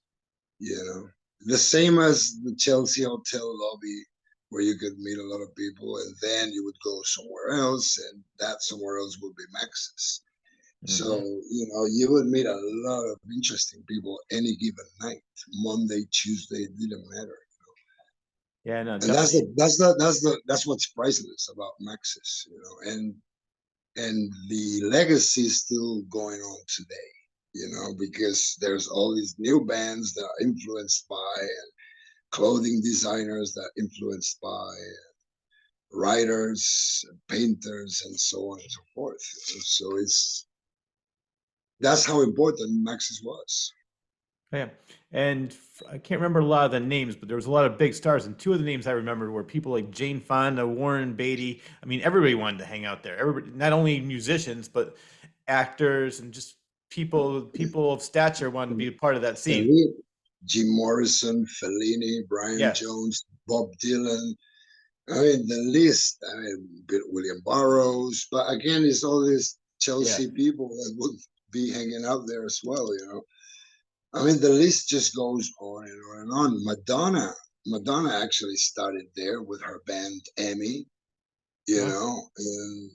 S2: you know. The same as the Chelsea hotel lobby, where you could meet a lot of people, and then you would go somewhere else, and that somewhere else would be Max's. So,
S1: Hmm.
S2: you would meet a lot of interesting people any given night, Monday, Tuesday, it didn't matter.
S1: Yeah, no,
S2: And that's
S1: definitely.
S2: the that's the that's the that's what's priceless about Maxis, and the legacy is still going on today, because there's all these new bands that are influenced by, and clothing designers that are influenced by, writers, painters, and so on and so forth. So that's how important Maxis was.
S1: Yeah, and I can't remember a lot of the names, but there was a lot of big stars, and two of the names I remember were people like Jane Fonda, Warren Beatty. I mean, everybody wanted to hang out there. Everybody, not only musicians, but actors and just people of stature wanted to be a part of that scene.
S2: Jim Morrison, Fellini, Brian
S1: Yeah,
S2: Jones, Bob Dylan. I mean, the list. I mean, William Burroughs, but again, it's all these
S1: yeah.
S2: Chelsea people that would be hanging out there as well. I mean, the list just goes on and on and on. Madonna actually started there with her band Emmy.
S1: Well,
S2: And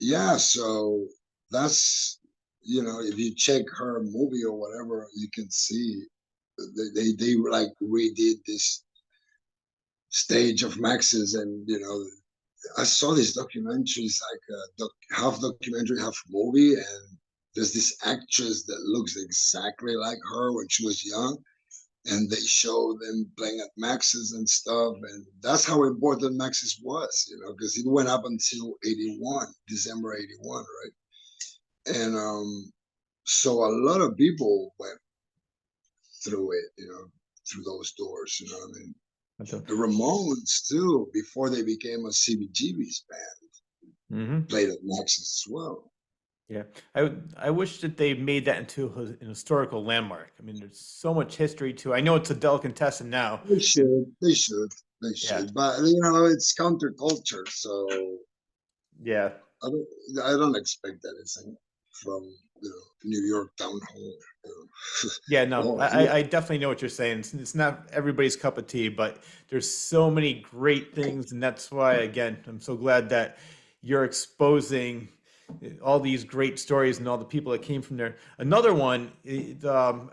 S2: yeah, so that's if you check her movie or whatever, you can see they like redid this stage of Max's, and I saw these documentaries, like half documentary, half movie, and there's this actress that looks exactly like her when she was young, and they show them playing at Max's and stuff, and that's how important Max's was, because it went up until 81, December 81, right? And so a lot of people went through it, through those doors, you know what I mean? The Ramones too, before they became a CBGB's band,
S1: mm-hmm.
S2: played at Max's as well.
S1: Yeah, I wish that they made that into an historical landmark. I mean, there's so much history to. I know it's a delicatessen now,
S2: They
S1: and
S2: should, they should, they
S1: yeah,
S2: should. But it's counterculture, so
S1: yeah.
S2: I don't expect anything from New York town hall.
S1: Yeah, no,
S2: Oh,
S1: I definitely know what you're saying. It's not everybody's cup of tea, but there's so many great things, and that's why, again, I'm so glad that you're exposing all these great stories and all the people that came from there. Another one,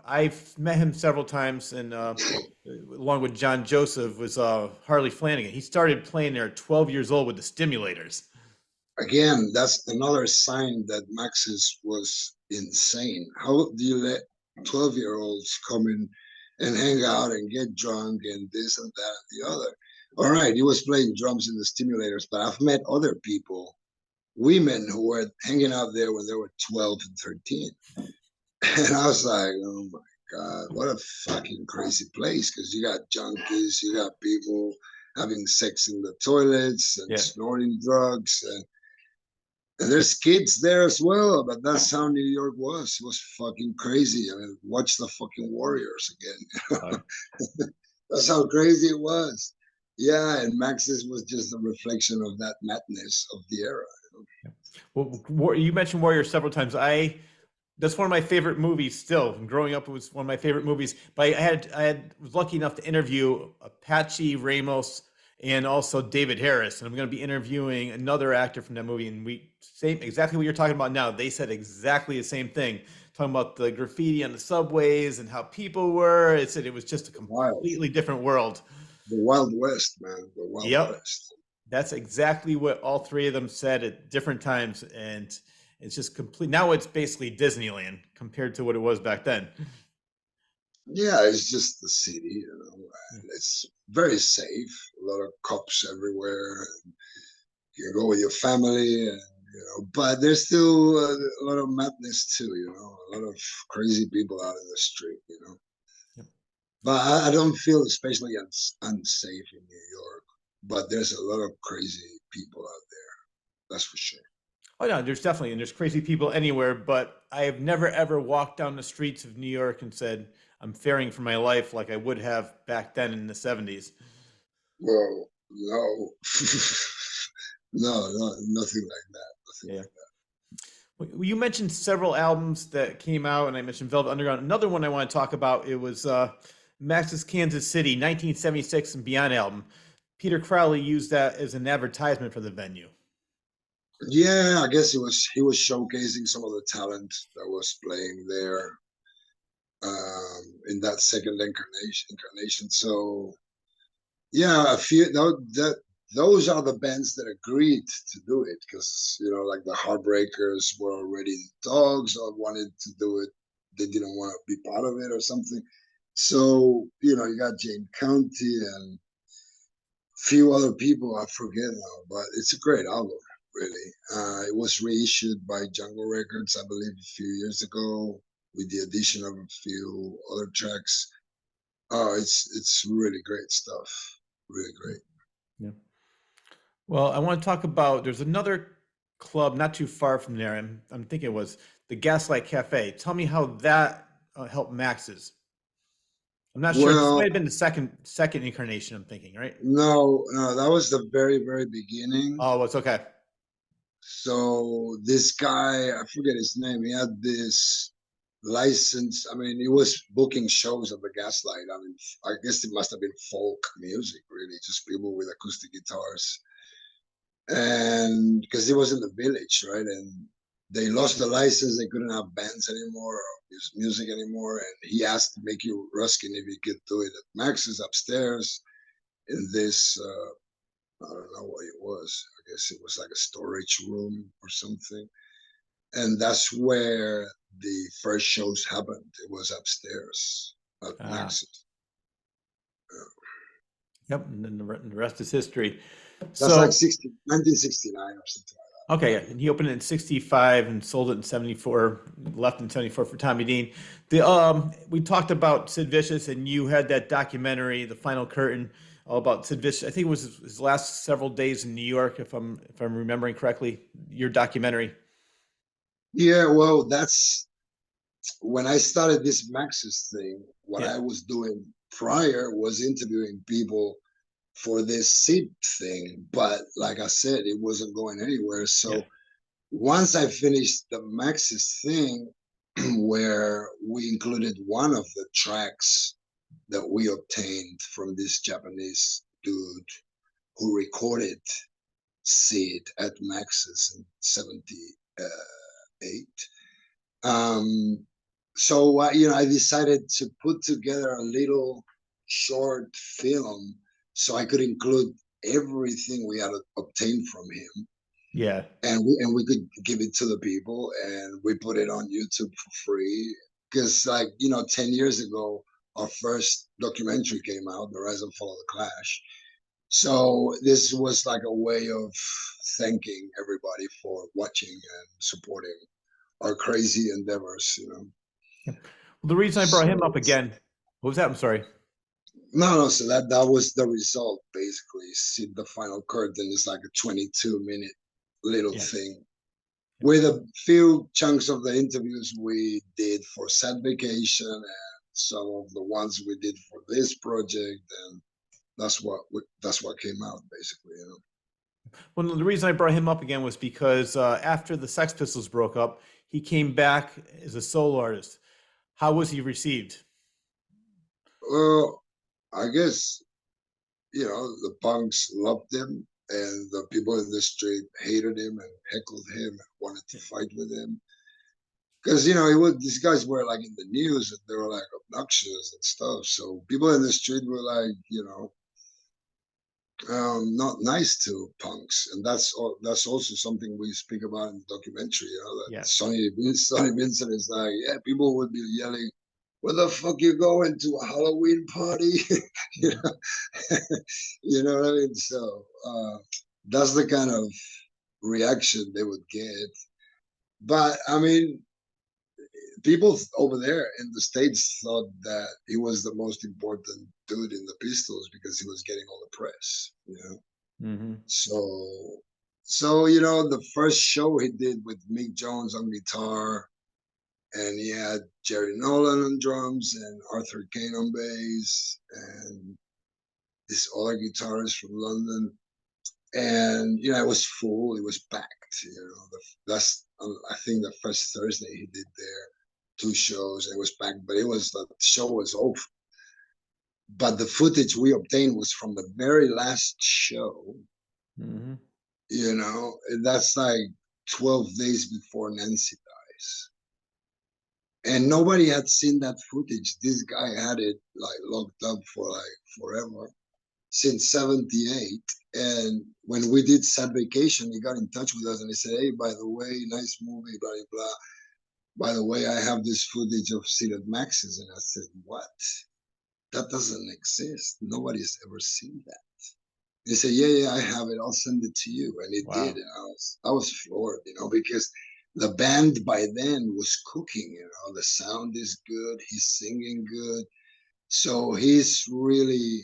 S1: I've met him several times, and along with John Joseph was Harley Flanagan. He started playing there at 12 years old with the Stimulators.
S2: again, that's another sign that Maxis was insane. How do you let 12-year-olds come in and hang out and get drunk and this and that and the other? All right, he was playing drums in the Stimulators, but I've met other people, women who were hanging out there when they were 12 and 13. And I was like, oh my God, what a fucking crazy place. Because you got junkies, you got people having sex in the toilets and
S1: Yeah.
S2: snorting drugs. And there's kids there as well, but that's how New York was. It was fucking crazy. I mean, watch the fucking Warriors again. That's how crazy it was. Yeah, and Maxis was just a reflection of that madness of the era.
S1: Well, you mentioned Warriors several times. That's one of my favorite movies still. Growing up, it was one of my favorite movies. But I was lucky enough to interview Apache Ramos and also David Harris, and I'm going to be interviewing another actor from that movie. And we same exactly what you're talking about now. They said exactly the same thing, talking about the graffiti on the subways and how people were. It said it was just a
S2: Wild.
S1: completely different world.
S2: The Wild West, man. The Wild
S1: Yep,
S2: West.
S1: that's exactly what all three of them said at different times, and it's just complete. Now it's basically Disneyland compared to what it was back then.
S2: Yeah, it's just the city. It's very safe. A lot of cops everywhere. You can go with your family, and but there's still a lot of madness too. A lot of crazy people out in the street.
S1: Yep.
S2: But I don't feel especially unsafe in New York. But there's a lot of crazy people out there. That's for sure.
S1: Oh no, there's definitely and there's crazy people anywhere, but I have never ever walked down the streets of New York and said I'm fearing for my life like I would have back then in the 70s.
S2: Well, no, no, nothing like that. Nothing
S1: Yeah.
S2: like that.
S1: Well, you mentioned several albums that came out, and I mentioned Velvet Underground. Another one I want to talk about it was Max's Kansas City 1976 and Beyond album. Peter Crowley used that as an advertisement for the venue.
S2: Yeah, I guess he was showcasing some of the talent that was playing there in that second incarnation. So yeah, a few those are the bands that agreed to do it because like the Heartbreakers were already dogs or wanted to do it. They didn't want to be part of it or something. So you got Jane County and few other people I forget now, but it's a great album. Really, it was reissued by Jungle Records, I believe, a few years ago with the addition of a few other tracks. Oh, it's really great stuff. Really great.
S1: Yeah. Well, I want to talk about there's another club not too far from there. I'm thinking it was the Gaslight Cafe. Tell me how that helped Max's. I'm not sure. This might
S2: Well,
S1: have been the second incarnation. I'm thinking, right?
S2: no, that was the very, very beginning.
S1: Oh, it's okay.
S2: So this guy, I forget his name, he had this license. I mean, he was booking shows at the Gaslight. I mean, I guess it must have been folk music, really, just people with acoustic guitars. And because it was in the village, right? And they lost the license, they couldn't have bands anymore or music anymore. And he asked Mickey Ruskin if he could do it at Max's upstairs in this I don't know what it was. I guess it was like a storage room or something. And that's where the first shows happened. It was upstairs at
S1: Ah,
S2: Max's.
S1: yep. And then the rest is history.
S2: That's like
S1: So
S2: 1969 or something
S1: okay, yeah, and he opened it in '65 and sold it in '74. Left in '74 for Tommy Dean. The we talked about Sid Vicious, and you had that documentary, The Final Curtain, all about Sid Vicious. I think it was his last several days in New York, if I'm remembering correctly. Your documentary.
S2: Yeah, well, that's when I started this Maxis thing. What
S1: Yeah,
S2: I was doing prior was interviewing people for this SID thing. But like I said, it wasn't going anywhere.
S1: yeah,
S2: So once I finished the Maxis thing, where we included one of the tracks that we obtained from this Japanese dude who recorded Sid at Maxis in '78. So I decided to put together a little short film so I could include everything we had obtained from him,
S1: Yeah.
S2: and we could give it to the people, and we put it on YouTube for free. Because 10 years ago, our first documentary came out, The Rise and Fall of the Clash. So this was like a way of thanking everybody for watching and supporting our crazy endeavors.
S1: Well, the reason I brought him up
S2: So
S1: again, what was that? I'm sorry.
S2: no, so that was the result basically. See, the final curtain is like a 22-minute little
S1: Yeah.
S2: thing with a few chunks of the interviews we did for Sad Vacation and some of the ones we did for this project, and that's what came out basically.
S1: Well, the reason I brought him up again was because after the Sex Pistols broke up, he came back as a solo artist. How was he received?
S2: Well, I guess the punks loved him, and the people in the street hated him and heckled him and wanted to fight with him. Because these guys were like in the news and they were like obnoxious and stuff. So people in the street were like, not nice to punks, and that's also something we speak about in the documentary. That
S1: Yeah.
S2: Sonny Vincent is like, yeah, people would be yelling, "Where the fuck you going to a Halloween party?" you
S1: Mhm.
S2: know, you know what I mean. So that's the kind of reaction they would get. But I mean, people over there in the States thought that he was the most important dude in the Pistols because he was getting all the press.
S1: Mhm.
S2: So, the first show he did with Mick Jones on guitar, and he had Jerry Nolan on drums and Arthur Kane on bass, and this other guitarist from London. And it was full. It was packed. That's I think the first Thursday he did there, 2 shows. It was packed, but the show was over. But the footage we obtained was from the very last show.
S1: Mhm.
S2: And that's like 12 days before Nancy dies. And nobody had seen that footage. This guy had it like locked up for like forever since '78. And when we did Sad Vacation, he got in touch with us and he said, "Hey, by the way, nice movie, blah, blah, blah. By the way, I have this footage of Sid at Max's." And I said, "What? That doesn't exist. Nobody's ever seen that." He said, "Yeah, yeah, I have it. I'll send it to you." And he did.
S1: Wow.
S2: And I was floored, because the band by then was cooking. The sound is good. He's singing good. So he's really,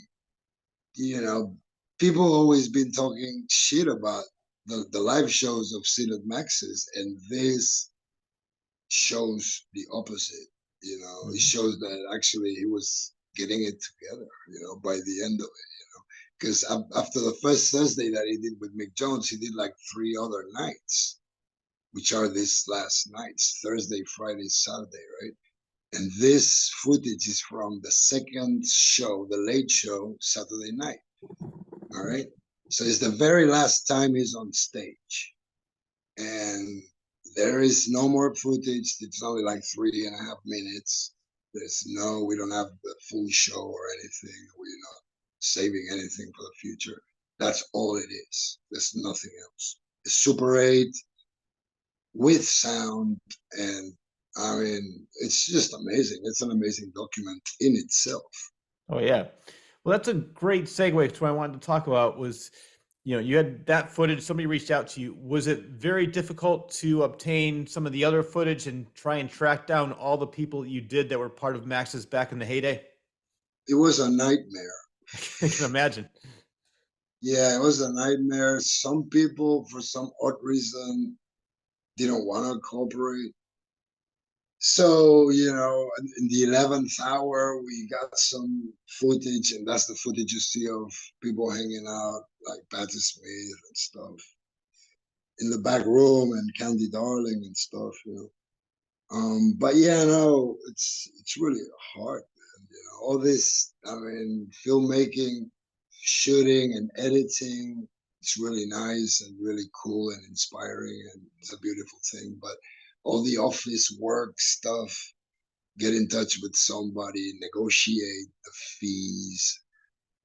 S2: you know, people always been talking shit about the live shows of Sid at Max's, and this shows the opposite. It
S1: Mhm.
S2: shows that actually he was getting it together, by the end of it. Because after the first Thursday that he did with Mick Jones, he did like 3 other nights, which are these last nights: Thursday, Friday, Saturday, right? And this footage is from the second show, the late show, Saturday night. All right. So it's the very last time he's on stage. And there is no more footage. It's only like 3.5 minutes. We don't have the full show or anything. We're not saving anything for the future. That's all it is. There's nothing else. It's Super 8 with sound. And I mean, it's just amazing. It's an amazing document in itself.
S1: Oh yeah. Well, that's a great segue to what I wanted to talk about was, you had that footage, somebody reached out to you. Was it very difficult to obtain some of the other footage and try and track down all the people that you did that were part of Max's back in the heyday?
S2: It was a nightmare.
S1: I can imagine.
S2: Yeah, it was a nightmare. Some people, for some odd reason, didn't want to cooperate. So, in the 11th hour, we got some footage, and that's the footage you see of people hanging out, like Patti Smith and stuff. in the back room and Candy Darling and stuff, you know. But yeah, no, it's really hard, man. You know, all this, I mean, filmmaking, shooting and editing, it's really nice and really cool and inspiring, and it's a beautiful thing. But all the office work stuff, get in touch with somebody, negotiate the fees.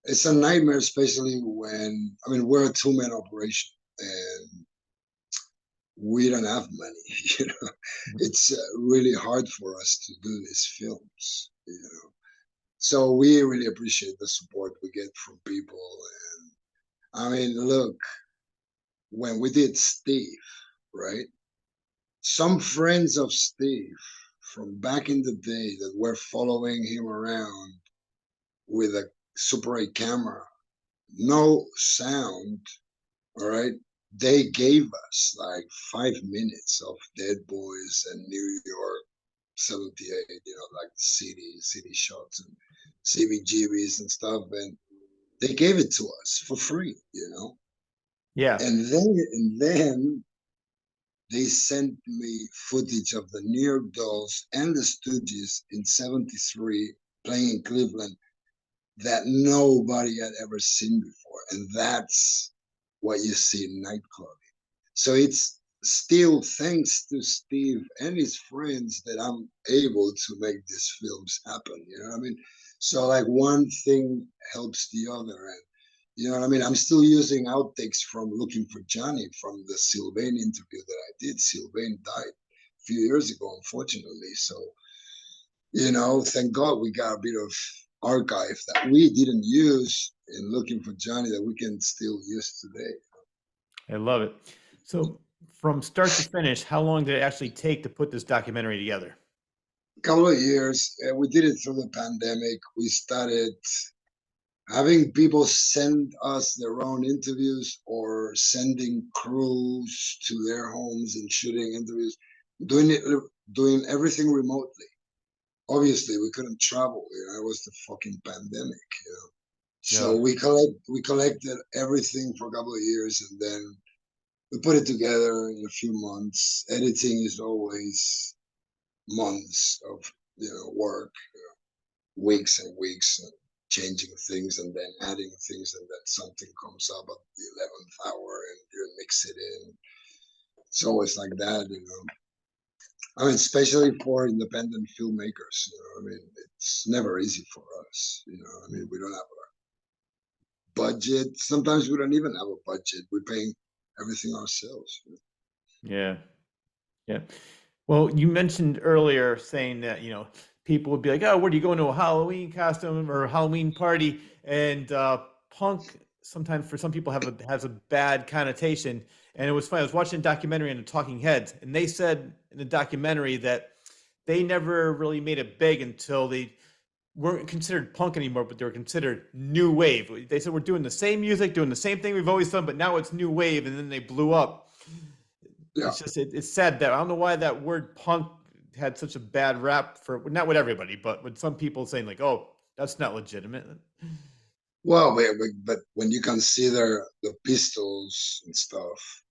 S2: It's a nightmare, especially when, I mean, we're a two-man operation and we don't have money. You know, it's really hard for us to do these films. You know, so we really appreciate the support we get from people. And I mean, look, when we did Steve, right? Some friends of Steve from back in the day that were following him around with a Super 8 camera, no sound, all right? They gave us like 5 minutes of Dead Boys and New York 78, you know, like city shots and CBGBs and stuff. And they gave it to us for free, you know.
S1: Yeah.
S2: And then they sent me footage of the New York Dolls and the Stooges in 73 playing in Cleveland that nobody had ever seen before. And that's what you see in nightclubbing. So it's still thanks to Steve and his friends that I'm able to make these films happen. You know what I mean? So like one thing helps the other. And you know what I mean? I'm still using outtakes from Looking for Johnny from the Sylvain interview that I did. Sylvain died a few years ago, unfortunately. So, you know, thank God we got a bit of archive that we didn't use in Looking for Johnny that we can still use today.
S1: I love it. So, from start to finish, how long did it actually take to put this documentary together?
S2: A couple of years, we did it through the pandemic. We started having people send us their own interviews or sending crews to their homes and shooting interviews, doing it, doing everything remotely. Obviously, we couldn't travel. You know, it was the fucking pandemic. You know, so
S1: Yeah.
S2: we collected everything for a couple of years, and then we put it together in a few months. Editing is always months of work, weeks and weeks, and changing things and then adding things, and then something comes up at the 11th hour and you mix it in. It's always like that, you know. I mean, especially for independent filmmakers, you know. I mean, it's never easy for us, you know. I mean, we don't have a budget. Sometimes we don't even have a budget. We're paying everything ourselves. You know?
S1: Yeah. Yeah. Well, you mentioned earlier saying that, people would be like, "Oh, where do you go into a Halloween costume or a Halloween party?" And punk sometimes for some people has a bad connotation. And it was funny. I was watching a documentary on the Talking Heads, and they said in the documentary that they never really made it big until they weren't considered punk anymore, but they were considered new wave. They said we're doing the same music, doing the same thing we've always done, but now it's new wave, and then they blew up.
S2: Yeah.
S1: It's just it's sad that I don't know why that word punk had such a bad rap for not with everybody, but with some people saying like, "Oh, that's not legitimate."
S2: Well, but when you consider the pistols and stuff,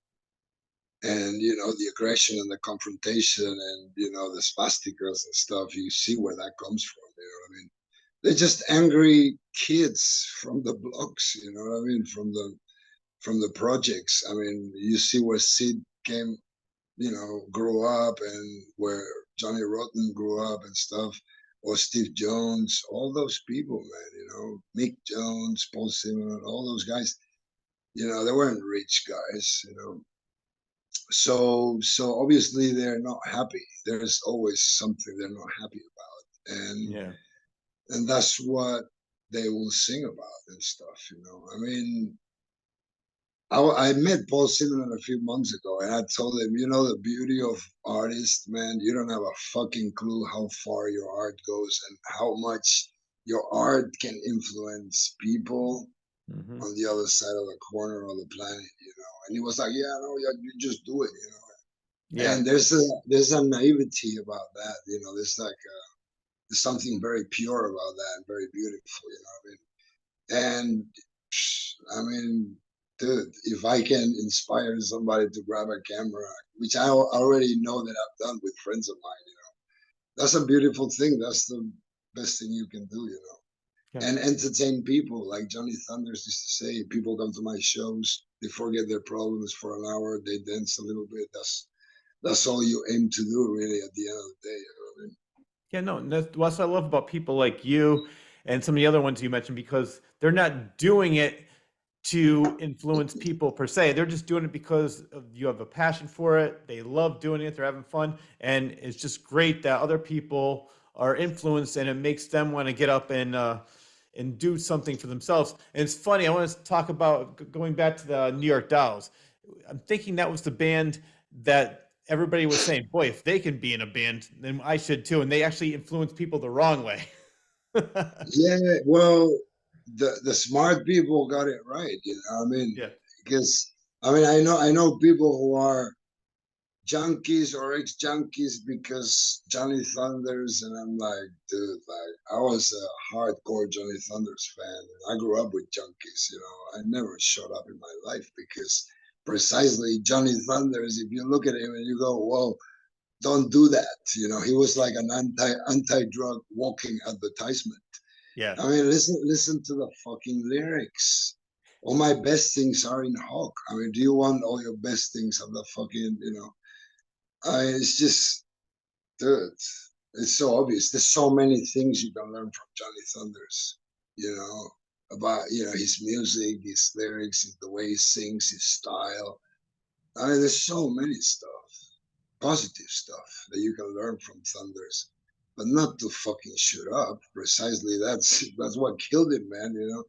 S2: and the aggression and the confrontation, and the swastikas and stuff, you see where that comes from. You know what I mean? They're just angry kids from the blocks. You know what I mean? From the projects. I mean, you see where Sid came, grew up, and where Johnny Rotten grew up and stuff, or Steve Jones, all those people, man. Mick Jones, Paul Simon, all those guys. They weren't rich guys. So obviously they're not happy. There's always something they're not happy about, and
S1: Yeah.
S2: and that's what they will sing about and stuff. I mean, I met Paul Simon a few months ago, and I told him, the beauty of artists, man, you don't have a fucking clue how far your art goes and how much your art can influence people
S1: Hmm.
S2: on the other side of the corner of the planet. And he was like, yeah, no, yeah, you just do it.
S1: Yeah.
S2: And there's a naivety about that. There's like there's something very pure about that and very beautiful. And I mean, dude, if I can inspire somebody to grab a camera, which I already know that I've done with friends of mine, that's a beautiful thing. That's the best thing you can do,
S1: Yeah.
S2: and entertain people. Like Johnny Thunders used to say, people come to my shows, they forget their problems for an hour, they dance a little bit. That's all you aim to do, really, at the end of the day. You know what I mean?
S1: Yeah, no, and that's what I love about people like you and some of the other ones you mentioned because they're not doing it to influence people per se. They're just doing it because you have a passion for it. They love doing it. They're having fun, and it's just great that other people are influenced, and it makes them want to get up and do something for themselves. And it's funny. I want to talk about going back to the New York Dolls. I'm thinking that was the band that everybody was saying, "Boy, if they can be in a band, then I should too." And they actually influence people the wrong way.
S2: Yeah, well, the smart people got it right. You know, what I mean,
S1: Yeah,
S2: because I know people who are junkies or ex-junkies because Johnny Thunders, and I'm like, dude, like I was a hardcore Johnny Thunders fan. I grew up with junkies, I never showed up in my life because precisely Johnny Thunders, if you look at him and you go, well, don't do that. He was like an anti-drug walking advertisement.
S1: yeah,
S2: I mean, listen to the fucking lyrics. All my best things are in Hulk. I mean, do you want all your best things of the fucking. It's just, dude, it's so obvious. There's so many things you can learn from Johnny Thunders, about, his music, his lyrics, the way he sings, his style. I mean, there's so many stuff, positive stuff that you can learn from Thunders, but not to fucking shoot up. Precisely, that's what killed him, man. I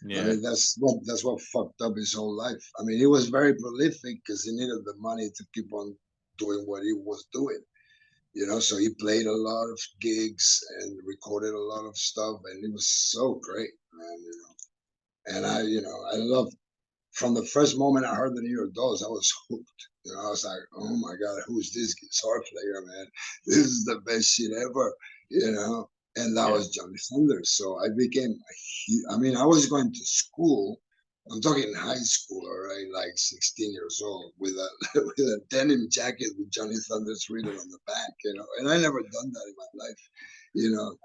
S1: yeah.
S2: mean, that's what fucked up his whole life. I mean, he was very prolific because he needed the money to keep on doing what he was doing. So he played a lot of gigs and recorded a lot of stuff, and it was so great, man. And I loved from the first moment I heard the New York Dolls, I was hooked. I was like, oh my God, who's this guitar player, man? This is the best shit ever, you know? And that
S1: Yeah.
S2: was Johnny Thunders. So I became, I mean, I was going to school. I'm talking high school, all right, like 16 years old, with a with a denim jacket with Johnny Thunders written on the back. And I never done that in my life, you know.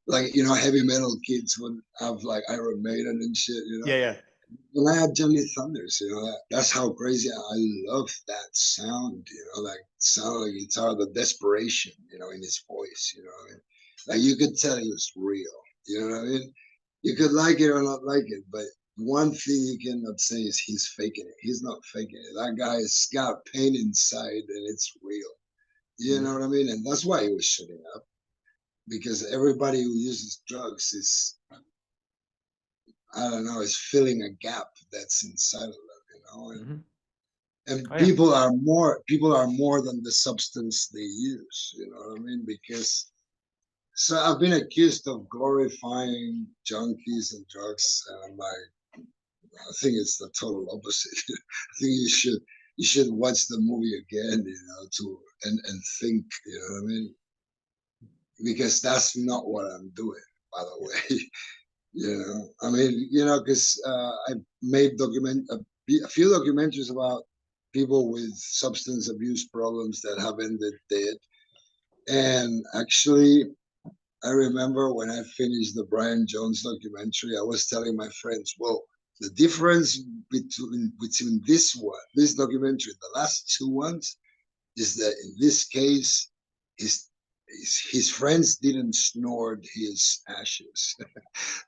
S2: Like, heavy metal kids would have like Iron Maiden and shit.
S1: Yeah, yeah.
S2: Well, I had Johnny Thunders, that's how crazy I love that sound, like sound of the guitar, the desperation, in his voice, what I mean? Like you could tell he was real, you know what I mean? You could like it or not like it, but one thing you cannot say is he's faking it. He's not faking it. That guy's got pain inside and it's real. You know
S1: Mhm.
S2: what I mean? And that's why he was shutting up because everybody who uses drugs is, I don't know, is filling a gap that's inside of them. And
S1: Mhm.
S2: and
S1: Oh yeah.
S2: people are more than the substance they use, what I mean? Because so I've been accused of glorifying junkies and drugs, and I'm like, I think it's the total opposite. I think you should watch the movie again, to and think, what I mean? Because that's not what I'm doing, by the way. I mean, because I made a few documentaries about people with substance abuse problems that have ended dead. And actually, I remember when I finished the Brian Jones documentary, I was telling my friends, well, the difference between this documentary, the last two ones, is that in this case, his his friends didn't snort his ashes,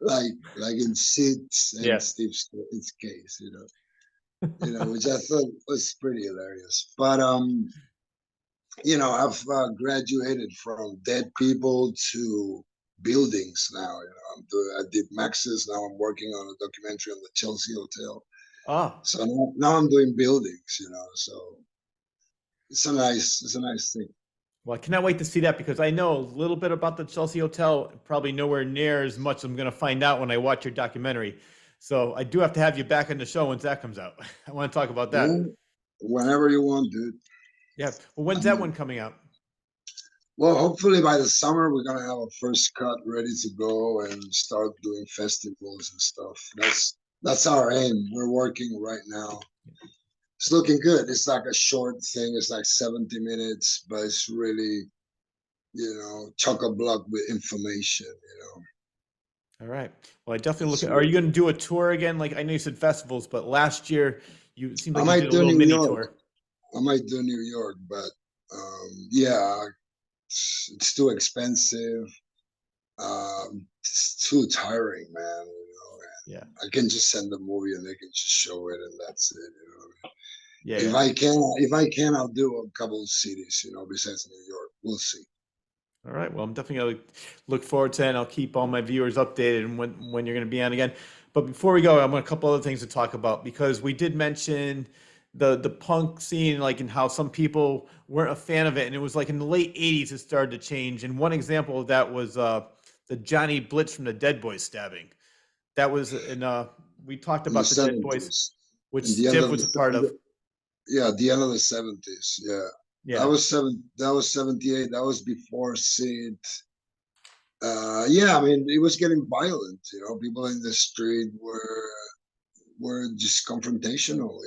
S2: like in Sid's and
S1: Yeah.
S2: Steve's case, which I thought was pretty hilarious. But I've graduated from dead people to buildings now. I did Max's. Now I'm working on a documentary on the Chelsea Hotel.
S1: Oh,
S2: So now I'm doing buildings. So it's a nice thing.
S1: well, I cannot wait to see that because I know a little bit about the Chelsea Hotel, probably nowhere near as much I'm going to find out when I watch your documentary. So I do have to have you back on the show once that comes out. I want to talk about that.
S2: Yeah, whenever you want, dude.
S1: Yeah. Well, when's that one
S2: Um,
S1: coming out?
S2: well, hopefully by the summer we're gonna have a first cut ready to go and start doing festivals and stuff. That's our aim. We're working right now. It's looking good. It's like a short thing. It's like 70 minutes, but it's really, chock a block with information.
S1: All right. Well, I definitely look
S2: It's
S1: at. Are you
S2: really,
S1: going to do a tour again? Like I know you said festivals, but last year you it seemed
S2: I
S1: like you did
S2: might
S1: a
S2: do
S1: little
S2: New
S1: mini
S2: York.
S1: tour.
S2: I might do New York, but yeah, it's too expensive. It's too tiring, man.
S1: Yeah.
S2: I can just send the movie and they can just show it and that's it.
S1: Yeah.
S2: If
S1: Yeah.
S2: I can, if I can, I'll do a couple of cities, besides New York. We'll see.
S1: All right. Well, I'm definitely going to look forward to it, and I'll keep all my viewers updated and when you're going to be on again. But before we go, I want a couple other things to talk about because we did mention the punk scene, like and how some people weren't a fan of it, and it was like in the late '80s it started to change. And one example of that was the Johnny Blitz from the Dead Boys stabbing. That was in we talked
S2: In the
S1: about the Dead Boys,
S2: '70s,
S1: which
S2: in the end
S1: Stiv
S2: of
S1: was a part of.
S2: yeah, the end of the '70s. Yeah, that
S1: Yeah.
S2: was seven. That was '78. That was before Sid. Yeah, I mean, it was getting violent. People in the street were just confrontational.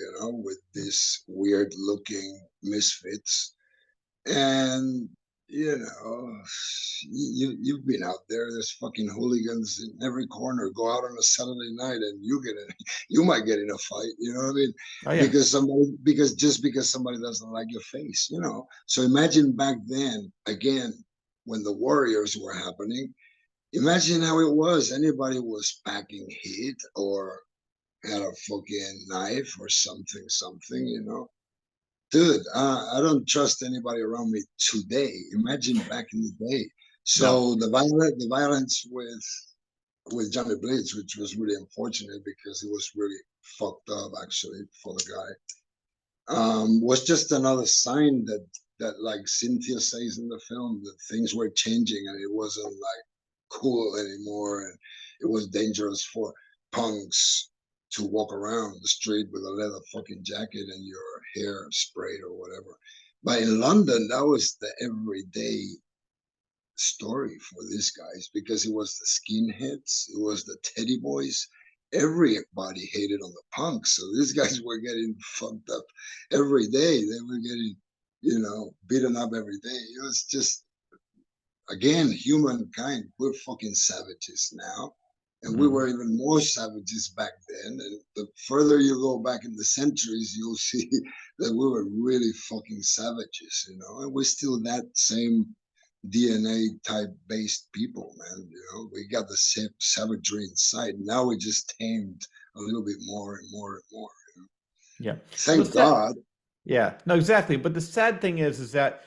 S2: With these weird looking misfits. And you've been out there. There's fucking hooligans in every corner. Go out on a Saturday night and you might get in a fight. You know what I mean?
S1: Oh yeah.
S2: Because somebody doesn't like your face. So imagine back then again when the Warriors were happening. Imagine how it was. Anybody was packing heat or had a fucking knife or something. Dude, I don't trust anybody around me today. Imagine back in the day.
S1: No.
S2: So the violence with Johnny Blades, which was really unfortunate because it was really fucked up actually for the guy, was just another sign that like Cynthia says in the film that things were changing and it wasn't like cool anymore and it was dangerous for punks to walk around the street with a leather fucking jacket and your hair sprayed or whatever. But in London, that was the everyday story for these guys because it was the skinheads, it was the teddy boys. Everybody hated on the punks. So these guys were getting fucked up every day. They were getting, beaten up every day. It was just again, humankind, we're fucking savages now. And we
S1: Mhm.
S2: were even more savages back then. And the further you go back in the centuries, you'll see that we were really fucking savages. And we're still that same DNA type based people, man. We got the same savagery inside. Now we just tamed a little bit more and more and more.
S1: Yeah. Well,
S2: Thank God.
S1: yeah. No, exactly. But the sad thing is that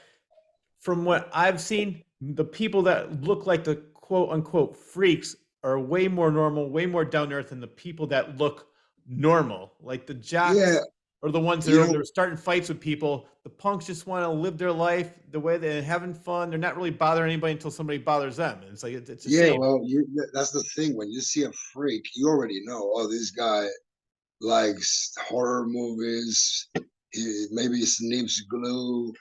S1: from what I've seen, the people that look like the quote unquote freaks are way more normal, way more down to earth than the people that look normal. Like the
S2: Yeah,
S1: jocks are the ones that
S2: you
S1: are over there
S2: know,
S1: starting fights with people. The punks just want to live their life the way they're having fun. They're not really bothering anybody until somebody bothers them. And it's like it's a
S2: yeah,
S1: shame.
S2: well, that's the thing. When you see a freak, you already know, oh, this guy likes horror movies. Maybe snips glue,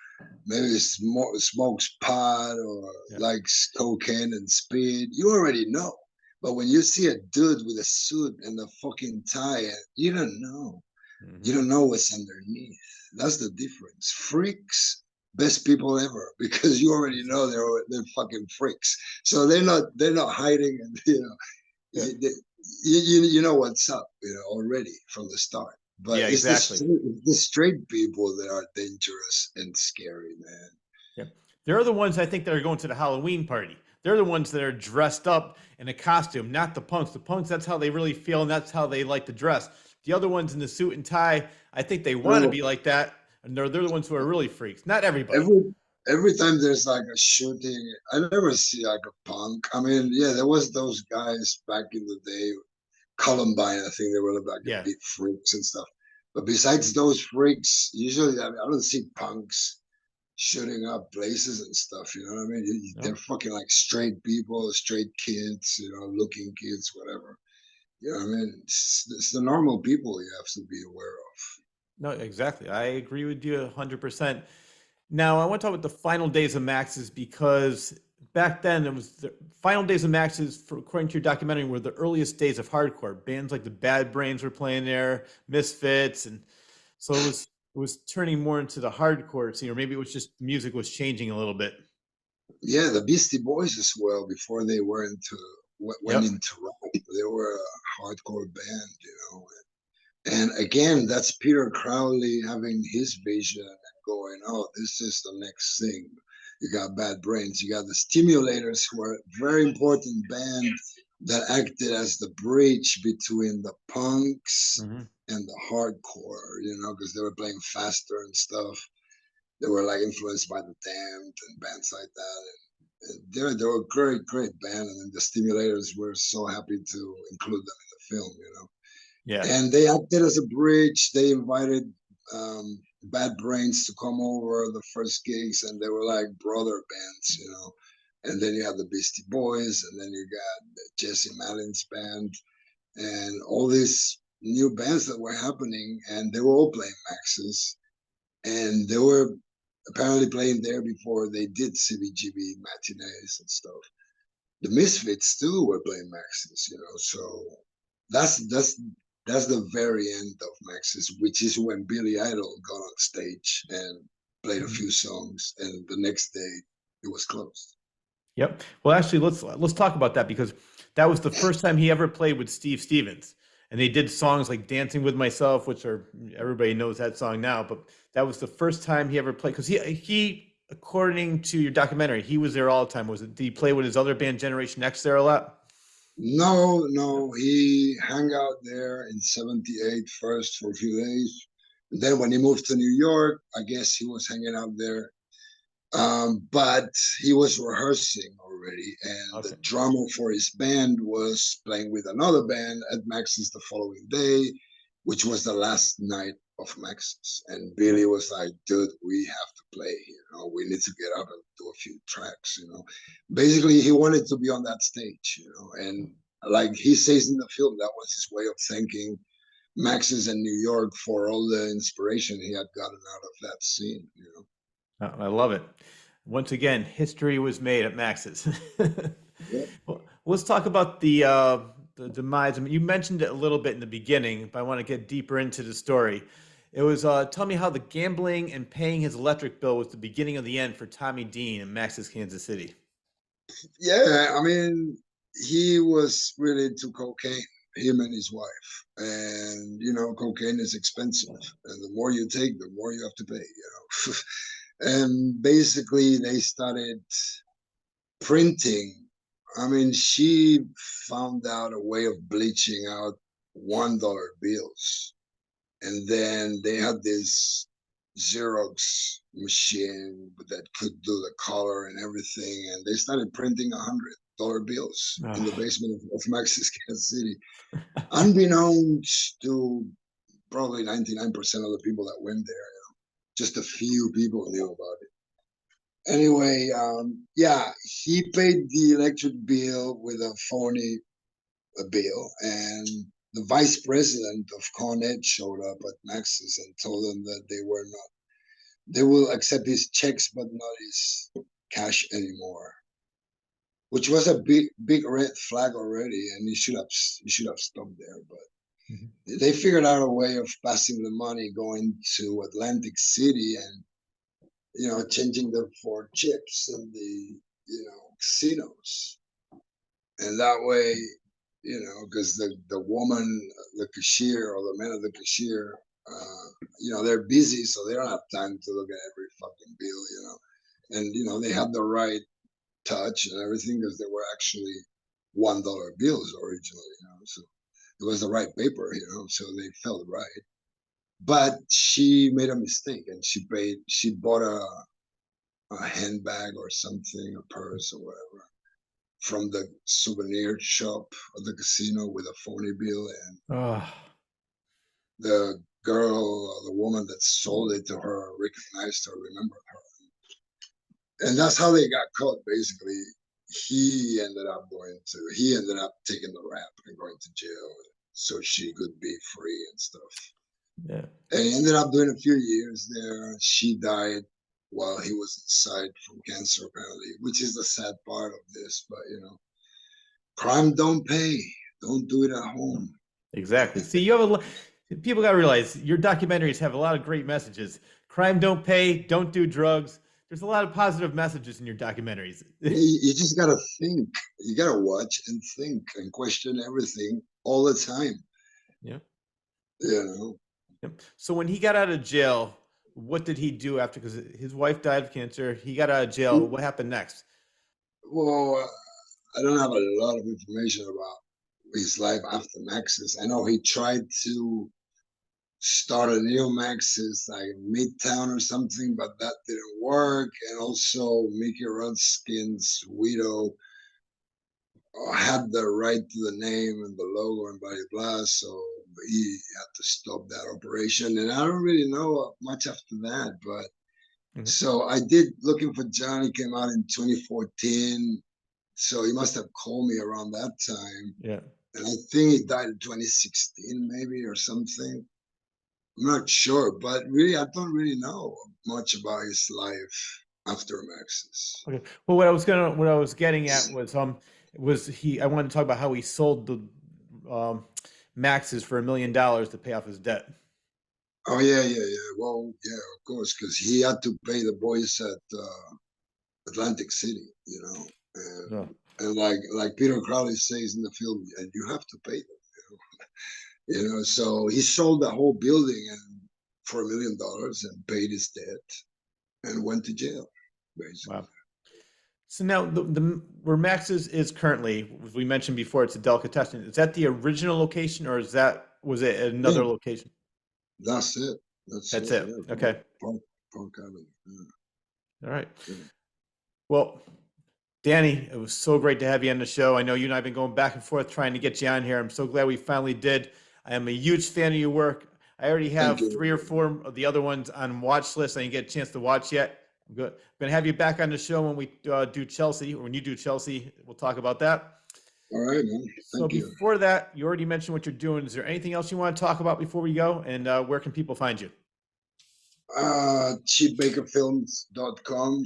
S2: maybe smokes pot or
S1: Yeah.
S2: likes cocaine and speed. You already know. But when you see a dude with a suit and a fucking tie, you don't know. You
S1: Hmm.
S2: don't know what's underneath. That's the difference. Freaks, best people ever, because you already know they're fucking freaks. So they're not hiding, and
S1: Yeah.
S2: you know what's up, already from the start. But
S1: Yeah,
S2: it's the
S1: exactly.
S2: straight people that are dangerous and scary, man.
S1: Yeah. They're the ones I think that are going to the Halloween party. They're the ones that are dressed up in a costume, not the punks. The punks, that's how they really feel, and that's how they like to dress. The other ones in the suit and tie, I think they want to
S2: Bro,
S1: be like that, and they're the ones who are really freaks. Not everybody.
S2: every time there's like a shooting, I never see like a punk. I mean, yeah, there was those guys back in the day, Columbine. I think they were like a
S1: Yeah.
S2: big freaks and stuff. But besides those freaks, usually I don't see punks shooting up places and stuff. You know what I mean? They're
S1: No.
S2: fucking like straight people, straight kids, looking kids, whatever. You know what I mean? It's the normal people you have to be aware of.
S1: No, exactly. I agree with you 100%. Now, I want to talk about the final days of Max's because back then it was the final days of Max's, according to your documentary, were the earliest days of hardcore. Bands like the Bad Brains were playing there, Misfits, and so it was turning more into the hardcore scene, or maybe it was just music was changing a little bit.
S2: Yeah, the Beastie Boys as well. Before they went
S1: Yep.
S2: into rock, they were a hardcore band, you know. And again, that's Peter Crowley having his vision and going, oh, this is the next thing. You got Bad Brains, you got the Stimulators, who are a very important band that acted as the bridge between the punks
S1: Hmm.
S2: and the hardcore, you know, because they were playing faster and stuff. They were like influenced by the Damned and bands like that. And they were a great, great band. And then the Stimulators were so happy to include them in the film, you know.
S1: Yeah.
S2: And they acted as a bridge. They invited Bad Brains to come over the first gigs, and they were like brother bands, you know. And then you had the Beastie Boys, and then you got Jesse Malin's band, and all these new bands that were happening, and they were all playing Max's, and they were apparently playing there before they did CBGB matinees and stuff. The Misfits too were playing Max's, you know. So that's that's that's the very end of Max's, which is when Billy Idol got on stage and played a
S1: Mhm.
S2: few songs, and the next day it was closed.
S1: Yep. Well, actually, let's talk about that because that was the first time he ever played with Steve Stevens, and they did songs like "Dancing with Myself," which are everybody knows that song now. But that was the first time he ever played because he according to your documentary, he was there all the time. Was it? Did he play with his other band Generation X there a lot?
S2: No, no, he hung out there in '78 first for a few days. And then when he moved to New York, I guess he was hanging out there. But he was rehearsing already, and the
S1: Okay.
S2: drummer for his band was playing with another band at Max's the following day, which was the last night of Max's. And Billy was like, dude, we have to play, you know, we need to get up and do a few tracks, you know. Basically, he wanted to be on that stage, you know, and like he says in the film, that was his way of thanking Max's in New York for all the inspiration he had gotten out of that scene, you know.
S1: I love it. Once again, history was made at Max's.
S2: Yeah.
S1: Well, let's talk about the demise. I mean, you mentioned it a little bit in the beginning, but I want to get deeper into the story. It was tell me how the gambling and paying his electric bill was the beginning of the end for Tommy Dean in Max's Kansas City.
S2: Yeah, I mean, he was really into cocaine, him and his wife. And, you know, cocaine is expensive. And the more you take, the more you have to pay, you know. And basically, they started printing. I mean, she found out a way of bleaching out $1 bills. And then they had this Xerox machine that could do the color and everything, and they started printing $100 bills in the
S1: Oh,
S2: basement of Max's Kansas City, unbeknownst to probably 99% of the people that went there. You know, just a few people knew about it. Anyway, yeah, he paid the electric bill with a phony bill, and the vice president of Con Ed showed up at Max's and told them that they will accept his checks but not his cash anymore, which was a big red flag already, and he should have stopped there.
S1: mhm.
S2: But they figured out a way of passing the money going to Atlantic City and changing them for chips in the casinos, and that way, because the woman, the cashier, or the man of the cashier, they're busy, so they don't have time to look at every fucking bill, and they had the right touch and everything because they were actually $1 bills originally, so it was the right paper, so they felt right. But she made a mistake and she bought a handbag or something, a purse or whatever, from the souvenir shop at the casino with a phony bill, and
S1: Oh,
S2: the girl, the woman that sold it to her, recognized her, remembered her, and that's how they got caught. Basically, he ended up taking the rap and going to jail so she could be free and stuff.
S1: yeah.
S2: And he ended up doing a few years there. She died while he was inside from cancer, apparently, which is the sad part of this. But crime don't pay. Don't do it at home.
S1: Exactly. See, you have people got to realize your documentaries have a lot of great messages. Crime don't pay. Don't do drugs. There's a lot of positive messages in your documentaries.
S2: You just gotta think. You gotta watch and think and question everything all the time.
S1: Yeah.
S2: Yep.
S1: So when he got out of jail, what did he do after? Because his wife died of cancer. He got out of jail. What happened next?
S2: Well, I don't have a lot of information about his life after Maxis. I know he tried to start a neo Maxis like in Midtown or something, but that didn't work. And also Mickey Rudskin's widow had the right to the name and the logo and blah blah blah. So he had to stop that operation. And I don't really know much after that, but so I did Looking for Johnny came out in 2014. So he must have called me around that time.
S1: Yeah.
S2: And I think he died in 2016 maybe or something. I'm not sure, but really, I don't really know much about his life after Maxis.
S1: Okay. Well, what I was getting at was I wanted to talk about how he sold the Maxis for $1 million to pay off his debt.
S2: Oh yeah. Well, yeah, of course, because he had to pay the boys at Atlantic City, and like Peter Crowley says in the film, and you have to pay them, So he sold the whole building and for $1 million and paid his debt and went to jail, basically. Wow.
S1: So now where Max's is currently, as we mentioned before, it's a delicatessen. Is that the original location, or was it another location?
S2: That's it.
S1: That's it. Yeah. Okay.
S2: Park Avenue. Yeah.
S1: All right. Yeah. Well, Danny, it was so great to have you on the show. I know you and I have been going back and forth trying to get you on here. I'm so glad we finally did. I am a huge fan of your work. I already have 3 or 4 of the other ones on watch list I didn't get a chance to watch yet. I'm going to have you back on the show when we do Chelsea, or when you do Chelsea. We'll talk about that.
S2: All right, man. Thank you.
S1: Before that, you already mentioned what you're doing. Is there anything else you want to talk about before we go? And where can people find you?
S2: ChipBakerFilms.com,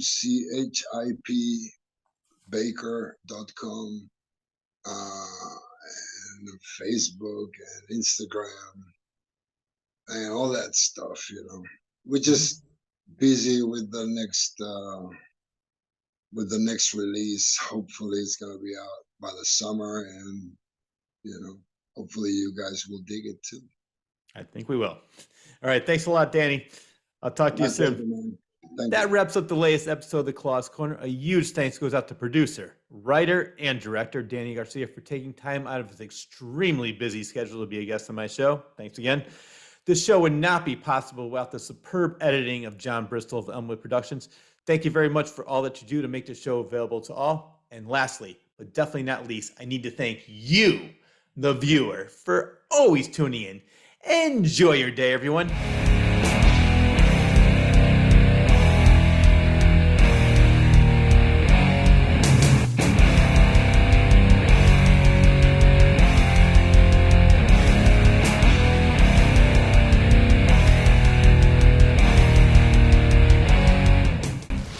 S2: ChipBaker.com, and Facebook and Instagram and all that stuff, We're just busy with the next release. Hopefully it's gonna be out by the summer, and hopefully you guys will dig it too.
S1: I think we will. All right, thanks a lot, Danny. I'll talk to you soon. That wraps up the latest episode of The Claw's Corner. A huge thanks goes out to producer, writer, and director Danny Garcia for taking time out of his extremely busy schedule to be a guest on my show. Thanks again. This show would not be possible without the superb editing of John Bristol of Elmwood Productions. Thank you very much for all that you do to make the show available to all. And lastly, but definitely not least, I need to thank you, the viewer, for always tuning in. Enjoy your day, everyone.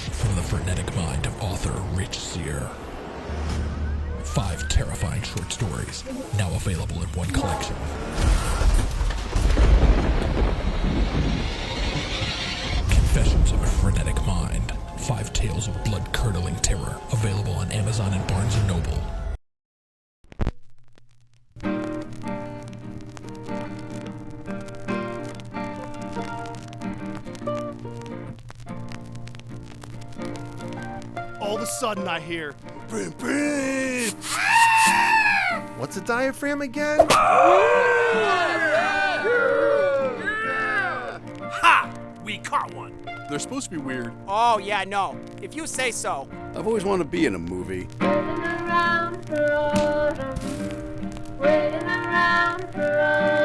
S3: From the frenetic mind of author Rich Sear. 5 terrifying short stories, now available in one collection. Confessions of a Frenetic Mind. 5 tales of blood-curdling terror, available on Amazon and Barnes & Noble.
S4: All of a sudden I hear, brim, brim. What's a diaphragm again? Ha! We caught one.
S5: They're supposed to be weird.
S6: Oh, yeah, no. If you say so.
S5: I've always wanted to be in a movie.
S7: Waiting around for autumn, waiting around for autumn.